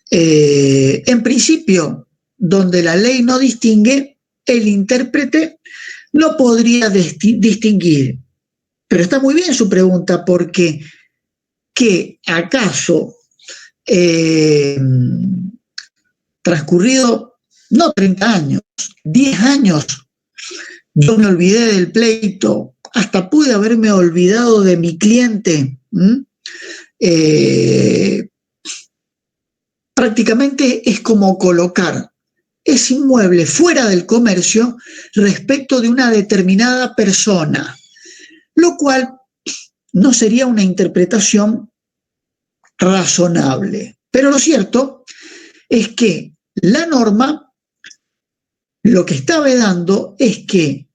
en principio, donde la ley no distingue, el intérprete no podría distinguir. Pero está muy bien su pregunta, porque ¿qué acaso transcurrido, no 30 años, 10 años, yo me olvidé del pleito, hasta pude haberme olvidado de mi cliente? Prácticamente es como colocar ese inmueble fuera del comercio respecto de una determinada persona, lo cual no sería una interpretación razonable. Pero lo cierto es que la norma lo que está vedando es que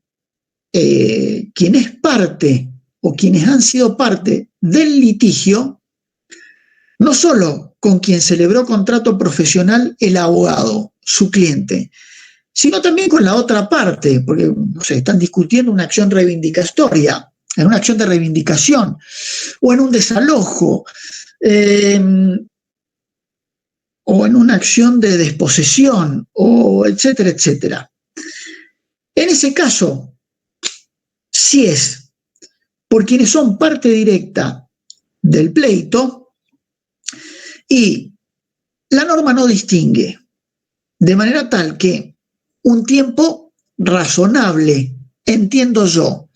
quien es parte o quienes han sido parte del litigio, no solo con quien celebró contrato profesional el abogado, su cliente, sino también con la otra parte, porque no sé, están discutiendo una acción reivindicatoria, en una acción de reivindicación, o en un desalojo, o en una acción de desposesión, o etcétera, etcétera. En ese caso, si es por quienes son parte directa del pleito y la norma no distingue, de manera tal que un tiempo razonable, entiendo yo.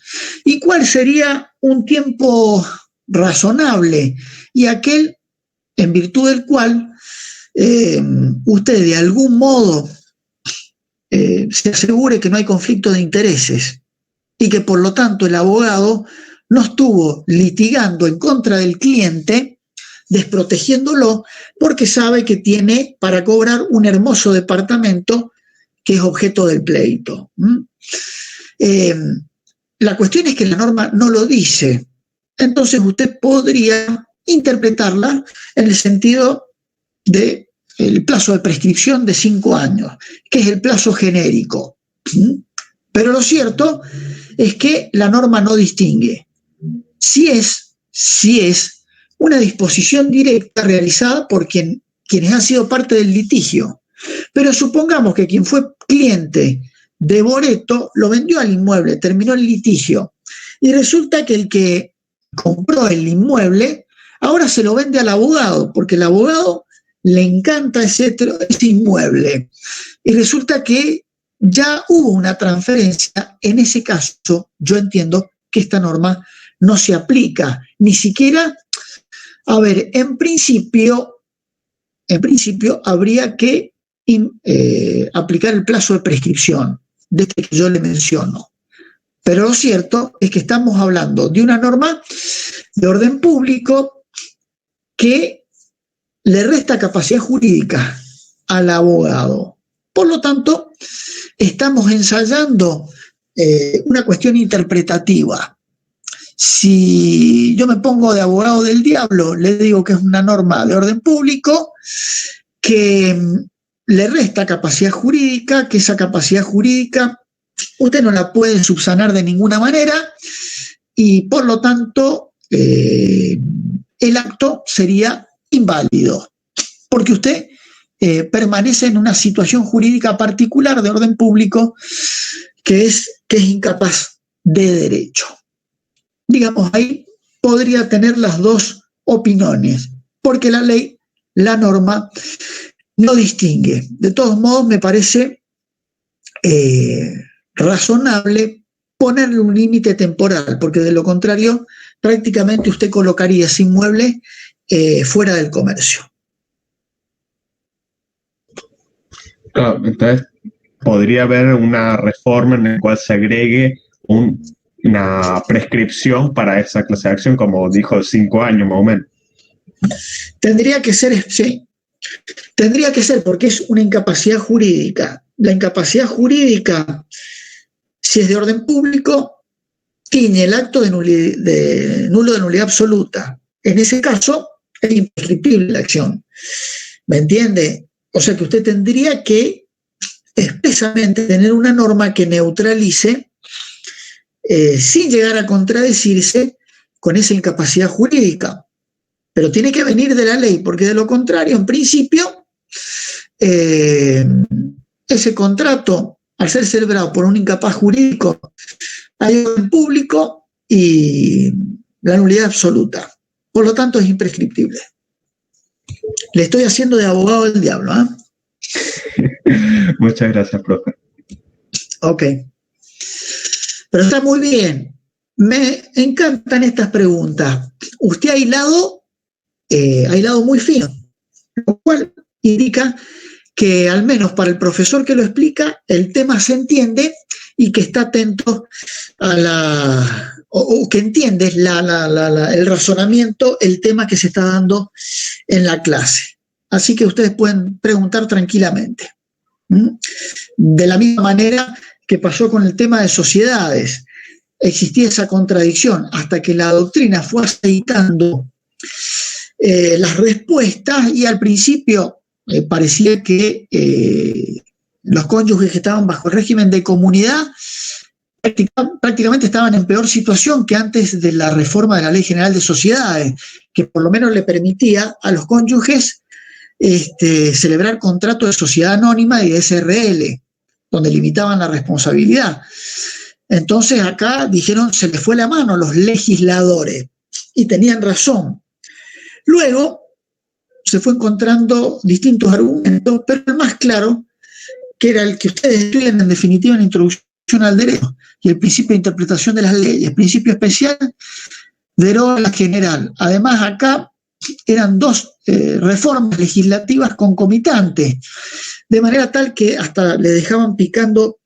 ¿Y cuál sería un tiempo razonable? Y aquel en virtud del cual usted de algún modo se asegure que no hay conflicto de intereses. y que por lo tanto el abogado no estuvo litigando en contra del cliente, desprotegiéndolo, porque sabe que tiene para cobrar un hermoso departamento que es objeto del pleito. La cuestión es que la norma no lo dice, entonces usted podría interpretarla en el sentido del plazo de prescripción de 5 años, que es el plazo genérico. Pero lo cierto es que la norma no distingue si es una disposición directa realizada por quienes han sido parte del litigio. Pero supongamos que quien fue cliente de Boreto lo vendió al inmueble, terminó el litigio, y resulta que el que compró el inmueble ahora se lo vende al abogado, porque el abogado le encanta ese inmueble. Y resulta que ya hubo una transferencia. En ese caso, yo entiendo que esta norma no se aplica, ni siquiera, a ver, en principio habría que aplicar el plazo de prescripción, de este que yo le menciono. Pero lo cierto es que estamos hablando de una norma de orden público que le resta capacidad jurídica al abogado. Por lo tanto, estamos ensayando una cuestión interpretativa. Si yo me pongo de abogado del diablo, le digo que es una norma de orden público que le resta capacidad jurídica, que esa capacidad jurídica usted no la puede subsanar de ninguna manera y por lo tanto el acto sería inválido, porque usted permanece en una situación jurídica particular de orden público que es incapaz de derecho. Digamos, ahí podría tener las dos opiniones, porque la ley, la norma, no distingue. De todos modos, me parece razonable ponerle un límite temporal, porque de lo contrario, prácticamente usted colocaría ese inmueble fuera del comercio. Claro, entonces podría haber una reforma en la cual se agregue una prescripción para esa clase de acción, como dijo, 5 años más o menos. Tendría que ser, sí. Tendría que ser, porque es una incapacidad jurídica. La incapacidad jurídica, si es de orden público, tiene el acto de nulo de nulidad absoluta. En ese caso, es imprescriptible la acción. ¿Me entiende? O sea que usted tendría que expresamente tener una norma que neutralice, sin llegar a contradecirse con esa incapacidad jurídica. Pero tiene que venir de la ley, porque de lo contrario, en principio, ese contrato, al ser celebrado por un incapaz jurídico, hay orden público y la nulidad absoluta. Por lo tanto, es imprescriptible. Le estoy haciendo de abogado del diablo, ¿eh? Muchas gracias, profe. Ok. Pero está muy bien. Me encantan estas preguntas. Usted ha hilado muy fino, lo cual indica que al menos para el profesor que lo explica, el tema se entiende y que está atento a o que entiende el razonamiento, el tema que se está dando en la clase. Así que ustedes pueden preguntar tranquilamente. De la misma manera que pasó con el tema de sociedades, existía esa contradicción hasta que la doctrina fue aceitando las respuestas y al principio parecía que los cónyuges que estaban bajo el régimen de comunidad prácticamente estaban en peor situación que antes de la reforma de la Ley General de Sociedades, que por lo menos le permitía a los cónyuges celebrar contratos de sociedad anónima y de SRL, donde limitaban la responsabilidad. Entonces acá dijeron, se les fue la mano a los legisladores, y tenían razón. Luego se fue encontrando distintos argumentos, pero el más claro, que era el que ustedes estudian en definitiva en Introducción al Derecho, y el principio de interpretación de las leyes, principio especial, deroga la general. Además, acá eran dos reformas legislativas concomitantes, de manera tal que hasta le dejaban picando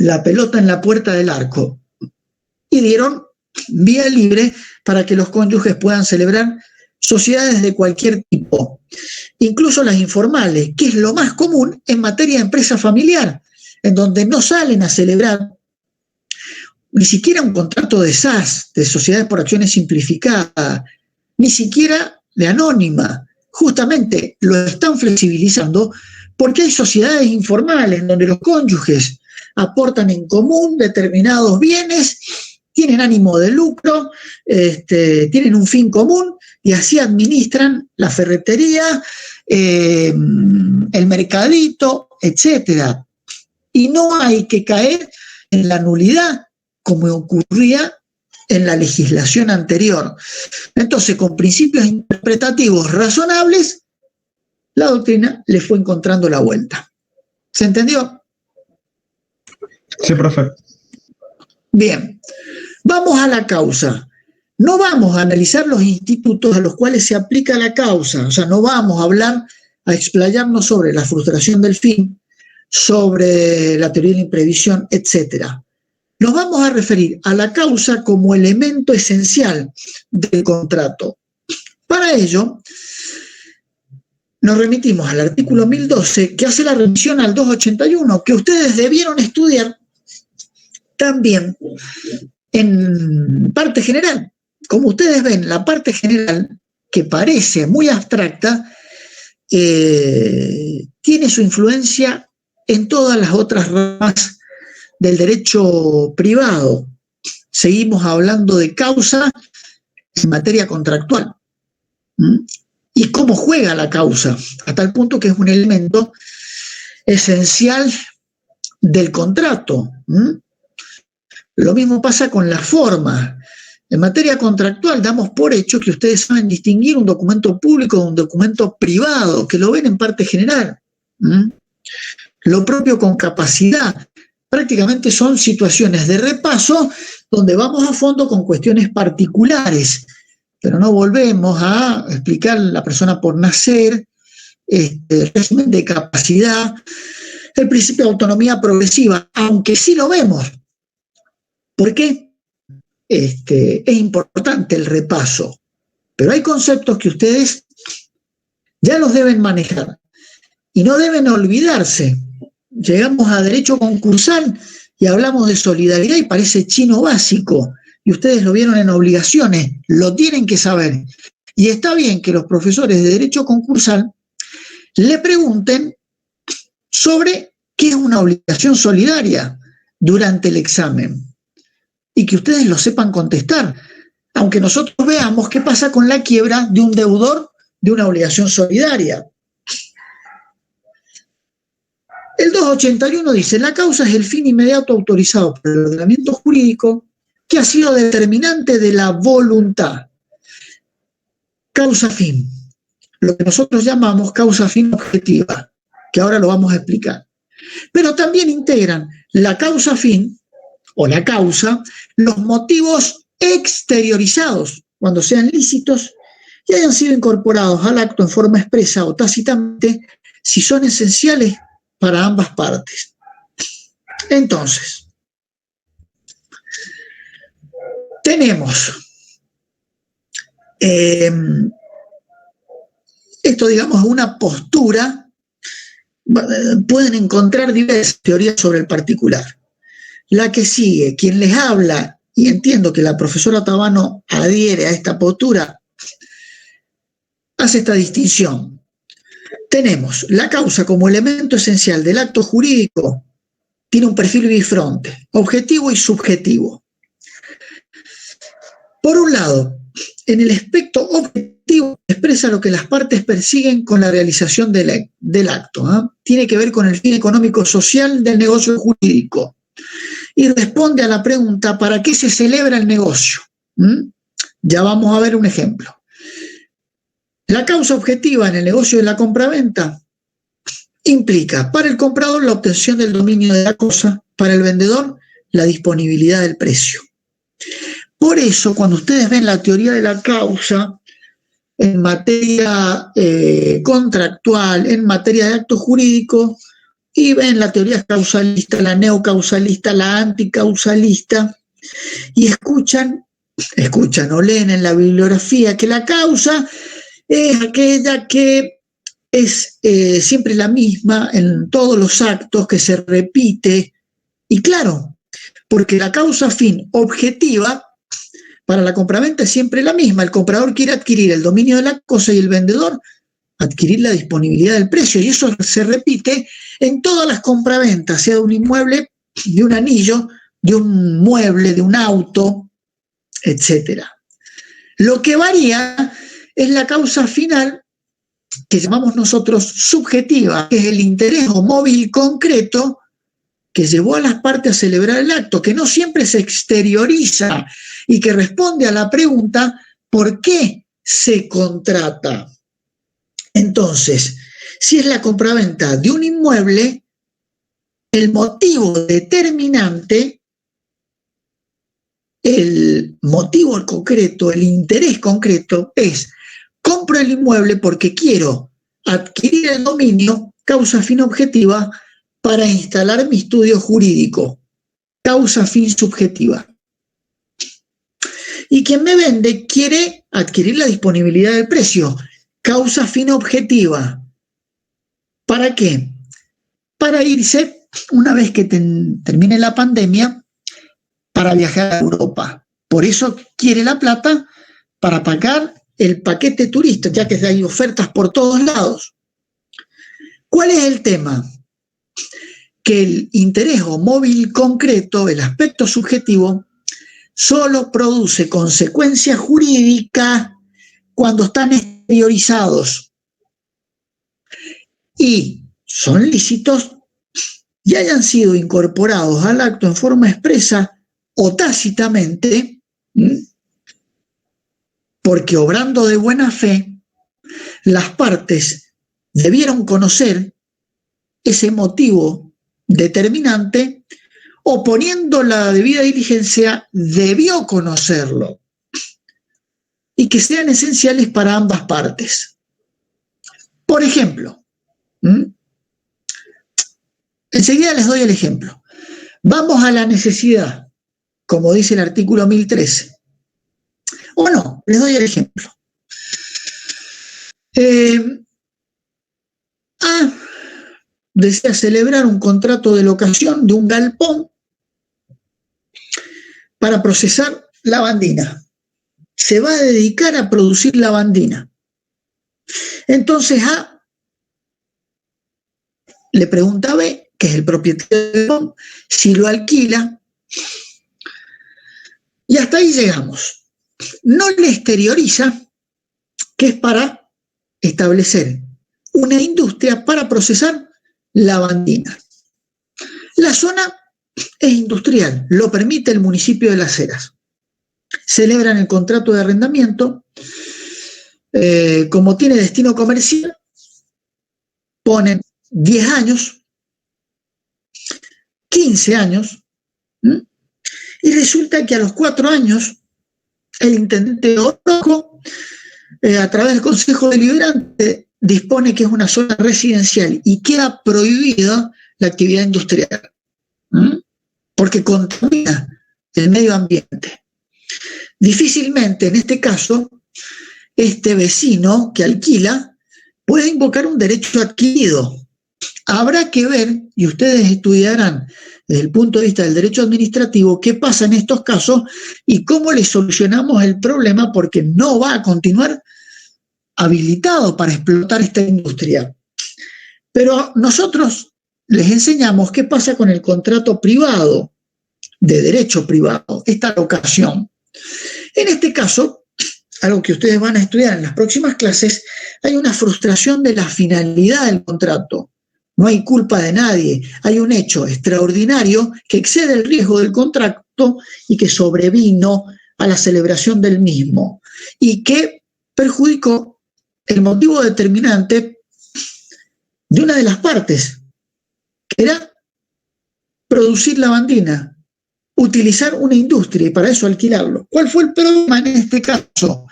la pelota en la puerta del arco y dieron vía libre para que los cónyuges puedan celebrar sociedades de cualquier tipo, incluso las informales, que es lo más común en materia de empresa familiar, en donde no salen a celebrar ni siquiera un contrato de SAS, de sociedades por acciones simplificadas, ni siquiera de anónima. Justamente lo están flexibilizando porque hay sociedades informales en donde los cónyuges aportan en común determinados bienes, tienen ánimo de lucro, tienen un fin común y así administran la ferretería, el mercadito, etc. Y no hay que caer en la nulidad como ocurría en la legislación anterior. Entonces, con principios interpretativos razonables, la doctrina le fue encontrando la vuelta. ¿Se entendió? Sí, profe. Bien, vamos a la causa. No vamos a analizar los institutos a los cuales se aplica la causa, o sea, no vamos a hablar, a explayarnos sobre la frustración del fin, sobre la teoría de la imprevisión, etc. Nos vamos a referir a la causa como elemento esencial del contrato. Para ello, nos remitimos al artículo 1012, que hace la remisión al 281, que ustedes debieron estudiar también en parte general. Como ustedes ven, la parte general, que parece muy abstracta, tiene su influencia en todas las otras ramas del derecho privado. Seguimos hablando de causa en materia contractual. Y cómo juega la causa, a tal punto que es un elemento esencial del contrato. Lo mismo pasa con la forma. En materia contractual damos por hecho que ustedes saben distinguir un documento público de un documento privado, que lo ven en parte general. Lo propio con capacidad. Prácticamente son situaciones de repaso donde vamos a fondo con cuestiones particulares, pero no volvemos a explicar la persona por nacer, el régimen de capacidad, el principio de autonomía progresiva, aunque sí lo vemos. ¿Por qué? Es importante el repaso, pero hay conceptos que ustedes ya los deben manejar y no deben olvidarse. Llegamos a derecho concursal y hablamos de solidaridad y parece chino básico, y ustedes lo vieron en obligaciones, lo tienen que saber. Y está bien que los profesores de derecho concursal le pregunten sobre qué es una obligación solidaria durante el examen y que ustedes lo sepan contestar, aunque nosotros veamos qué pasa con la quiebra de un deudor de una obligación solidaria. El 281 dice, la causa es el fin inmediato autorizado por el ordenamiento jurídico que ha sido determinante de la voluntad. Causa fin, lo que nosotros llamamos causa fin objetiva, que ahora lo vamos a explicar. Pero también integran la causa fin o la causa, los motivos exteriorizados, cuando sean lícitos y hayan sido incorporados al acto en forma expresa o tácitamente, si son esenciales para ambas partes. Entonces, tenemos esto, digamos, una postura. Pueden encontrar diversas teorías sobre el particular. La que sigue, quien les habla, y entiendo que la profesora Tabano adhiere a esta postura, hace esta distinción. Tenemos la causa como elemento esencial del acto jurídico, tiene un perfil bifronte, objetivo y subjetivo. Por un lado, en el aspecto objetivo expresa lo que las partes persiguen con la realización del acto. Tiene que ver con el fin económico-social del negocio jurídico. Y responde a la pregunta, ¿para qué se celebra el negocio? Ya vamos a ver un ejemplo. La causa objetiva en el negocio de la compraventa implica para el comprador la obtención del dominio de la cosa, para el vendedor la disponibilidad del precio. Por eso, cuando ustedes ven la teoría de la causa en materia contractual, en materia de acto jurídico, y ven la teoría causalista, la neocausalista, la anticausalista, y escuchan o leen en la bibliografía que la causa es aquella que es siempre la misma en todos los actos, que se repite, y claro, porque la causa fin objetiva para la compraventa es siempre la misma. El comprador quiere adquirir el dominio de la cosa y el vendedor adquirir la disponibilidad del precio, y eso se repite en todas las compraventas, sea de un inmueble, de un anillo, de un mueble, de un auto, etc. Lo que varía es la causa final, que llamamos nosotros subjetiva, que es el interés o móvil concreto que llevó a las partes a celebrar el acto, que no siempre se exterioriza y que responde a la pregunta ¿por qué se contrata? Entonces, si es la compraventa de un inmueble, el motivo determinante, el motivo concreto, el interés concreto es: compro el inmueble porque quiero adquirir el dominio, causa fin objetiva, para instalar mi estudio jurídico, causa fin subjetiva. Y quien me vende quiere adquirir la disponibilidad del precio, causa fin objetiva. ¿Para qué? Para irse, una vez que termine la pandemia, para viajar a Europa. Por eso quiere la plata para pagar el paquete turista, ya que hay ofertas por todos lados. ¿Cuál es el tema? Que el interés o móvil concreto, el aspecto subjetivo, solo produce consecuencias jurídicas cuando están exteriorizados y son lícitos y hayan sido incorporados al acto en forma expresa o tácitamente, porque obrando de buena fe, las partes debieron conocer ese motivo determinante, o poniendo la debida diligencia, debió conocerlo, y que sean esenciales para ambas partes. Por ejemplo, enseguida les doy el ejemplo. Vamos a la necesidad, como dice el artículo 1013. O no, les doy el ejemplo. Desea celebrar un contrato de locación de un galpón para procesar lavandina. Se va a dedicar a producir lavandina. Entonces A le pregunta a B, que es el propietario del galpón, si lo alquila, y hasta ahí llegamos. No le exterioriza que es para establecer una industria para procesar lavandina. La zona es industrial, lo permite el municipio de Las Heras. Celebran el contrato de arrendamiento, como tiene destino comercial, ponen 10 años, 15 años, y resulta que a los 4 años el intendente Orozco, a través del Consejo Deliberante, dispone que es una zona residencial y queda prohibida la actividad industrial, porque contamina el medio ambiente. Difícilmente, en este caso, este vecino que alquila puede invocar un derecho adquirido. Habrá que ver, y ustedes estudiarán desde el punto de vista del derecho administrativo, qué pasa en estos casos y cómo le solucionamos el problema, porque no va a continuar habilitado para explotar esta industria. Pero nosotros les enseñamos qué pasa con el contrato privado, de derecho privado, esta locación. En este caso, algo que ustedes van a estudiar en las próximas clases, hay una frustración de la finalidad del contrato. No hay culpa de nadie, hay un hecho extraordinario que excede el riesgo del contrato y que sobrevino a la celebración del mismo y que perjudicó el motivo determinante de una de las partes, que era producir lavandina, utilizar una industria y para eso alquilarlo. ¿Cuál fue el problema en este caso?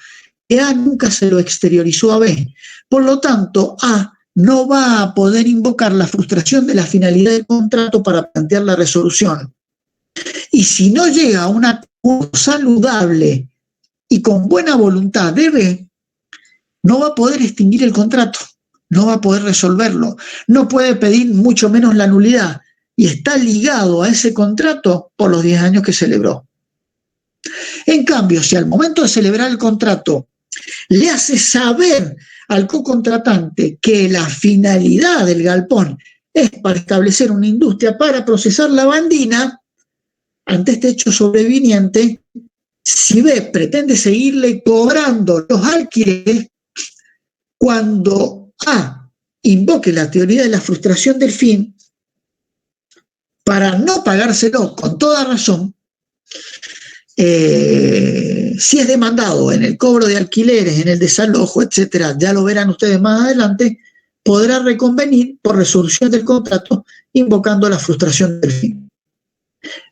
Que A nunca se lo exteriorizó a B. Por lo tanto, A no va a poder invocar la frustración de la finalidad del contrato para plantear la resolución. Y si no llega a un acuerdo saludable y con buena voluntad no va a poder extinguir el contrato, no va a poder resolverlo, no puede pedir mucho menos la nulidad y está ligado a ese contrato por los 10 años que celebró. En cambio, si al momento de celebrar el contrato le hace saber al cocontratante que la finalidad del galpón es para establecer una industria para procesar la bandina, ante este hecho sobreviniente, si pretende seguirle cobrando los alquileres, cuando invoque la teoría de la frustración del fin, para no pagárselo con toda razón, si es demandado en el cobro de alquileres, en el desalojo, etcétera, ya lo verán ustedes más adelante, podrá reconvenir por resolución del contrato invocando la frustración del fin.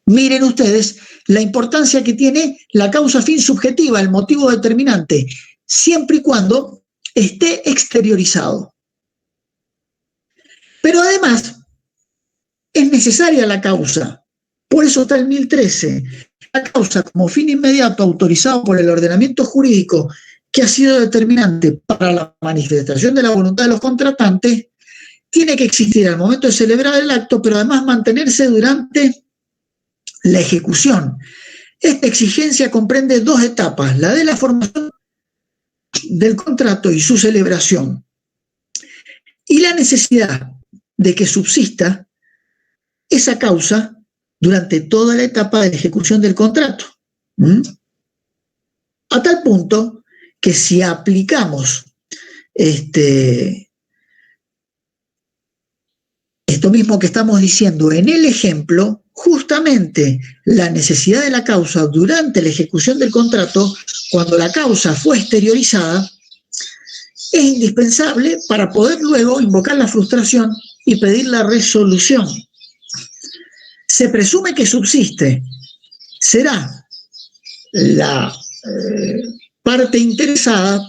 Miren ustedes la importancia que tiene la causa fin subjetiva, el motivo determinante, siempre y cuando esté exteriorizado. Pero además, es necesaria la causa. Por eso está el 1013. La causa como fin inmediato autorizado por el ordenamiento jurídico que ha sido determinante para la manifestación de la voluntad de los contratantes, tiene que existir al momento de celebrar el acto, pero además mantenerse durante la ejecución. Esta exigencia comprende 2 etapas, la de la formación del contrato y su celebración, y la necesidad de que subsista esa causa durante toda la etapa de la ejecución del contrato. A tal punto que si aplicamos esto mismo que estamos diciendo en el ejemplo, justamente la necesidad de la causa durante la ejecución del contrato, cuando la causa fue exteriorizada, es indispensable para poder luego invocar la frustración y pedir la resolución. Se presume que subsiste. Será la parte interesada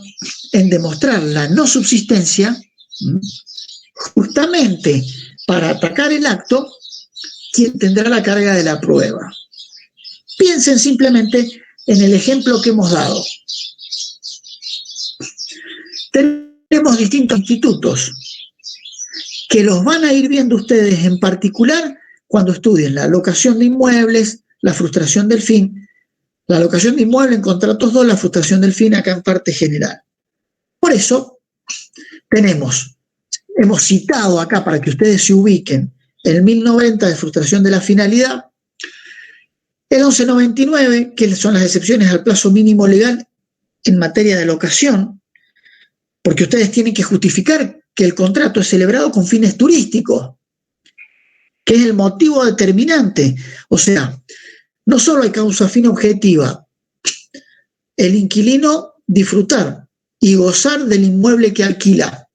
en demostrar la no subsistencia, justamente para atacar el acto, quien tendrá la carga de la prueba. Piensen simplemente en el ejemplo que hemos dado. Tenemos distintos institutos que los van a ir viendo ustedes en particular cuando estudien la locación de inmuebles, la frustración del fin, la locación de inmuebles en contratos 2, la frustración del fin acá en parte general. Por eso hemos citado acá para que ustedes se ubiquen el 1090 de frustración de la finalidad, el 1199, que son las excepciones al plazo mínimo legal en materia de locación, porque ustedes tienen que justificar que el contrato es celebrado con fines turísticos, que es el motivo determinante. O sea, no solo hay causa fin objetiva, el inquilino disfrutar y gozar del inmueble que alquila,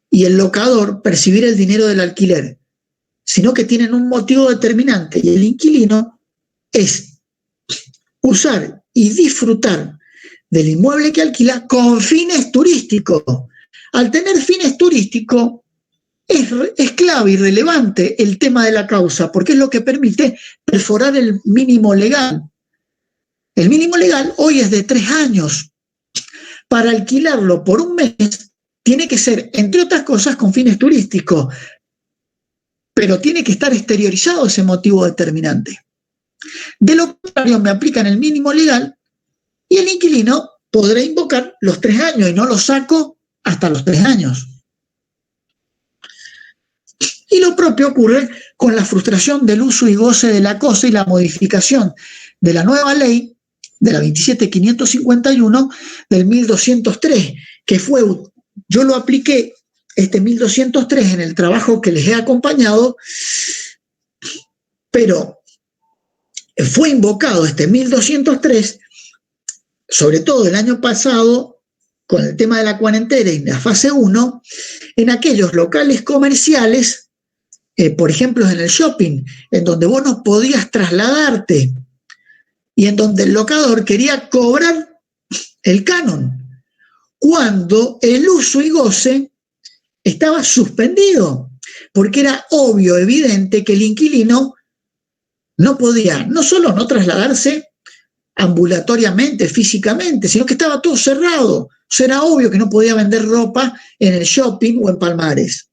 y el locador percibir el dinero del alquiler, sino que tienen un motivo determinante, y el inquilino es usar y disfrutar del inmueble que alquila con fines turísticos. Al tener fines turísticos, es clave y relevante el tema de la causa, porque es lo que permite perforar el mínimo legal. El mínimo legal hoy es de 3 años. Para alquilarlo por un mes, tiene que ser, entre otras cosas, con fines turísticos, pero tiene que estar exteriorizado ese motivo determinante. De lo contrario, me aplican el mínimo legal y el inquilino podrá invocar los 3 años y no lo saco hasta los 3 años. Y lo propio ocurre con la frustración del uso y goce de la cosa y la modificación de la nueva ley, de la 27.551 del 1203, que fue, yo lo apliqué, este 1203 en el trabajo que les he acompañado, pero fue invocado este 1203, sobre todo el año pasado, con el tema de la cuarentena y la fase 1, en aquellos locales comerciales, por ejemplo en el shopping, en donde vos no podías trasladarte y en donde el locador quería cobrar el canon, cuando el uso y goce estaba suspendido, porque era obvio, evidente que el inquilino no podía no solo no trasladarse ambulatoriamente, físicamente, sino que estaba todo cerrado. O sea, era obvio que no podía vender ropa en el shopping o en Palmares.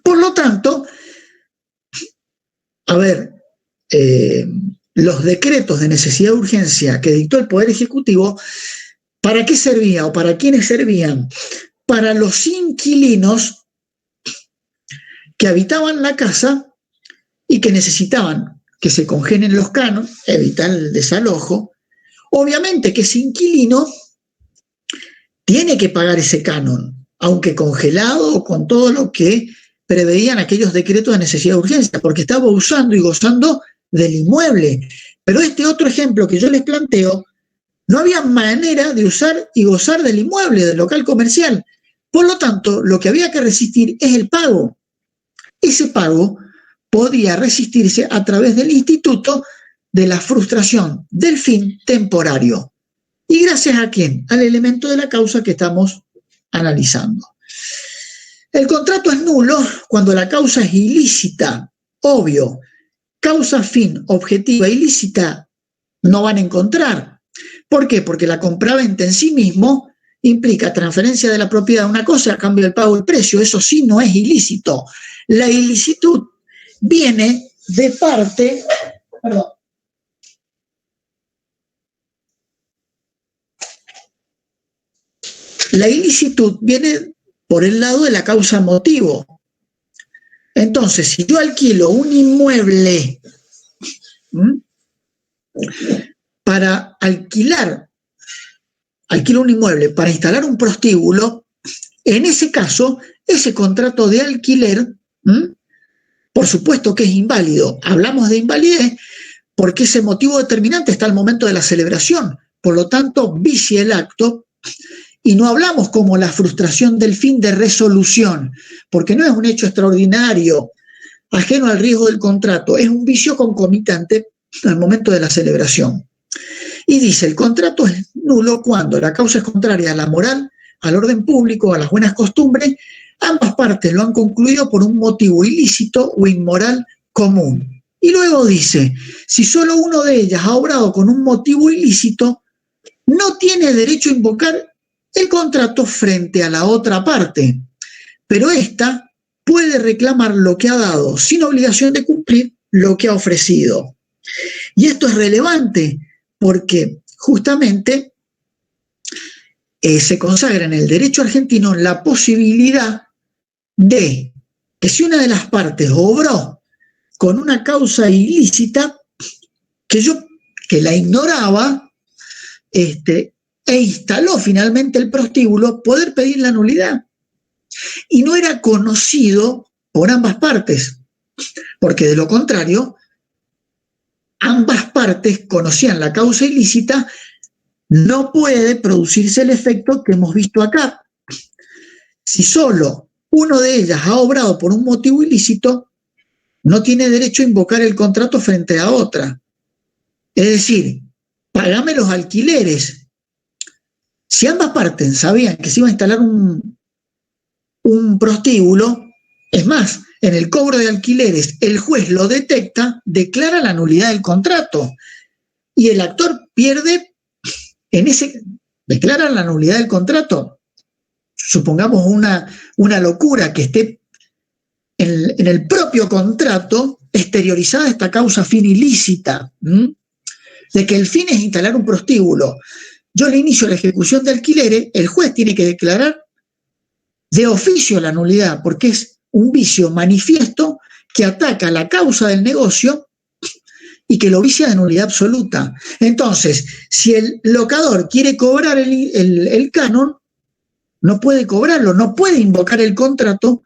Por lo tanto, a ver, los decretos de necesidad de urgencia que dictó el Poder Ejecutivo, ¿para qué servía o para quiénes servían? Para los inquilinos que habitaban la casa y que necesitaban que se congenen los cánones, evitar el desalojo. Obviamente que ese inquilino tiene que pagar ese canon, aunque congelado o con todo lo que preveían aquellos decretos de necesidad de urgencia, porque estaba usando y gozando del inmueble. Pero este otro ejemplo que yo les planteo, no había manera de usar y gozar del inmueble, del local comercial. Por lo tanto, lo que había que resistir es el pago. Ese pago podía resistirse a través del instituto de la frustración del fin temporario. ¿Y gracias a quién? Al elemento de la causa que estamos analizando. El contrato es nulo cuando la causa es ilícita, obvio. Causa fin objetiva ilícita no van a encontrar. ¿Por qué? Porque la compraventa en sí mismo implica transferencia de la propiedad de una cosa a cambio del pago del precio. Eso sí no es ilícito. La ilicitud viene de parte, perdón, la ilicitud viene por el lado de la causa motivo. Entonces, si yo alquilo un inmueble para alquilo un inmueble para instalar un prostíbulo, en ese caso, ese contrato de alquiler, por supuesto que es inválido. Hablamos de invalidez porque ese motivo determinante está al momento de la celebración. Por lo tanto, vicia el acto. Y no hablamos como la frustración del fin de resolución, porque no es un hecho extraordinario, ajeno al riesgo del contrato, es un vicio concomitante al momento de la celebración. Y dice, el contrato es nulo cuando la causa es contraria a la moral, al orden público, a las buenas costumbres, ambas partes lo han concluido por un motivo ilícito o inmoral común. Y luego dice, si solo uno de ellas ha obrado con un motivo ilícito, no tiene derecho a invocar el contrato frente a la otra parte, pero ésta puede reclamar lo que ha dado sin obligación de cumplir lo que ha ofrecido. Y esto es relevante porque justamente se consagra en el derecho argentino la posibilidad de que si una de las partes obró con una causa ilícita que la ignoraba, e instaló finalmente el prostíbulo, poder pedir la nulidad. Y no era conocido por ambas partes, porque de lo contrario, ambas partes conocían la causa ilícita, no puede producirse el efecto que hemos visto acá. Si solo uno de ellas ha obrado por un motivo ilícito, no tiene derecho a invocar el contrato frente a otra. Es decir, pagame los alquileres. Si ambas partes sabían que se iba a instalar un prostíbulo, es más, en el cobro de alquileres el juez lo detecta, declara la nulidad del contrato y el actor pierde declara la nulidad del contrato. Supongamos una locura que esté en el propio contrato exteriorizada esta causa fin ilícita, de que el fin es instalar un prostíbulo. Yo le inicio la ejecución de alquileres, el juez tiene que declarar de oficio la nulidad, porque es un vicio manifiesto que ataca la causa del negocio y que lo vicia de nulidad absoluta. Entonces, si el locador quiere cobrar el canon, no puede cobrarlo, no puede invocar el contrato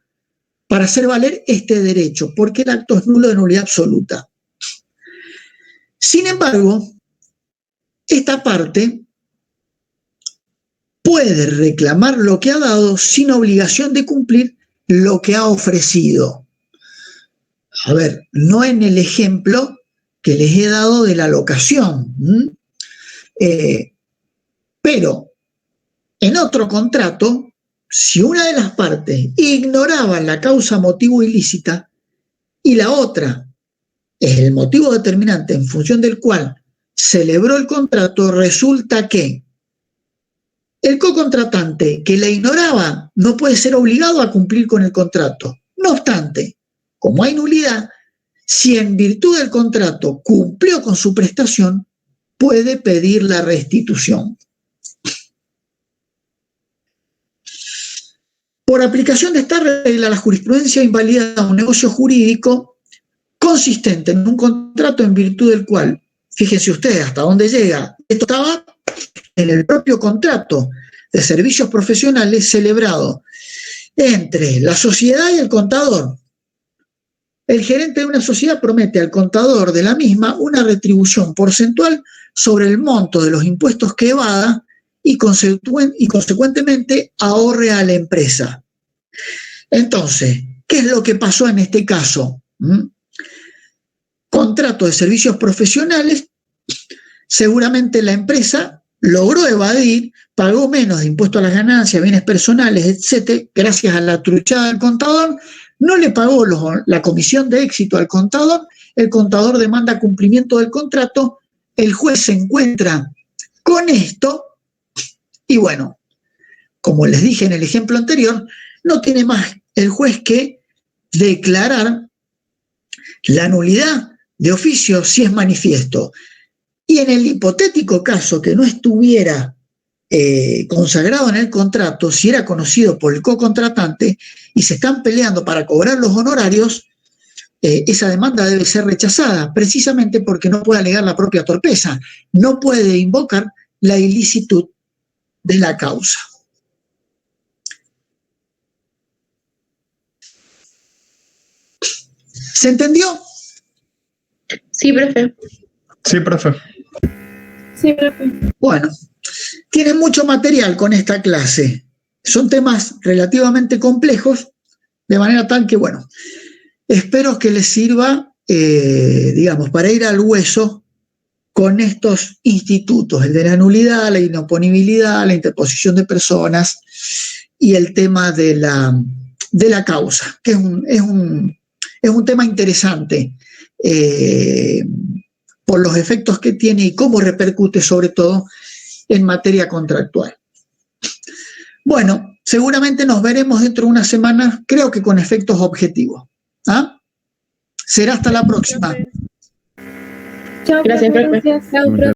para hacer valer este derecho, porque el acto es nulo de nulidad absoluta. Sin embargo, esta parte puede reclamar lo que ha dado sin obligación de cumplir lo que ha ofrecido. A ver, no en el ejemplo que les he dado de la locación, pero en otro contrato, si una de las partes ignoraba la causa motivo ilícita y la otra es el motivo determinante en función del cual celebró el contrato, resulta que el cocontratante que la ignoraba no puede ser obligado a cumplir con el contrato. No obstante, como hay nulidad, si en virtud del contrato cumplió con su prestación, puede pedir la restitución. Por aplicación de esta regla, la jurisprudencia invalida un negocio jurídico consistente en un contrato en virtud del cual, fíjense ustedes hasta dónde llega, esto estaba en el propio contrato de servicios profesionales celebrado entre la sociedad y el contador. El gerente de una sociedad promete al contador de la misma una retribución porcentual sobre el monto de los impuestos que evada y consecuentemente ahorre a la empresa. Entonces, ¿qué es lo que pasó en este caso? Contrato de servicios profesionales, seguramente la empresa logró evadir, pagó menos de impuesto a las ganancias, bienes personales, etcétera, gracias a la truchada del contador, no le pagó la comisión de éxito al contador, el contador demanda cumplimiento del contrato, el juez se encuentra con esto y bueno, como les dije en el ejemplo anterior, no tiene más el juez que declarar la nulidad de oficio si es manifiesto. Y en el hipotético caso que no estuviera consagrado en el contrato, si era conocido por el cocontratante y se están peleando para cobrar los honorarios, esa demanda debe ser rechazada, precisamente porque no puede alegar la propia torpeza, no puede invocar la ilicitud de la causa. ¿Se entendió? Sí, profe. Sí, profe. Sí, profe. Bueno, tienen mucho material con esta clase. Son temas relativamente complejos, de manera tal que, bueno, espero que les sirva, digamos, para ir al hueso con estos institutos, el de la nulidad, la inoponibilidad, la interposición de personas y el tema de la causa, que es un tema interesante por los efectos que tiene y cómo repercute sobre todo en materia contractual. Bueno, seguramente nos veremos dentro de una semana, creo que con efectos objetivos. ¿Ah? Será hasta la próxima. Chao, Gracias, profe. Chao, profe.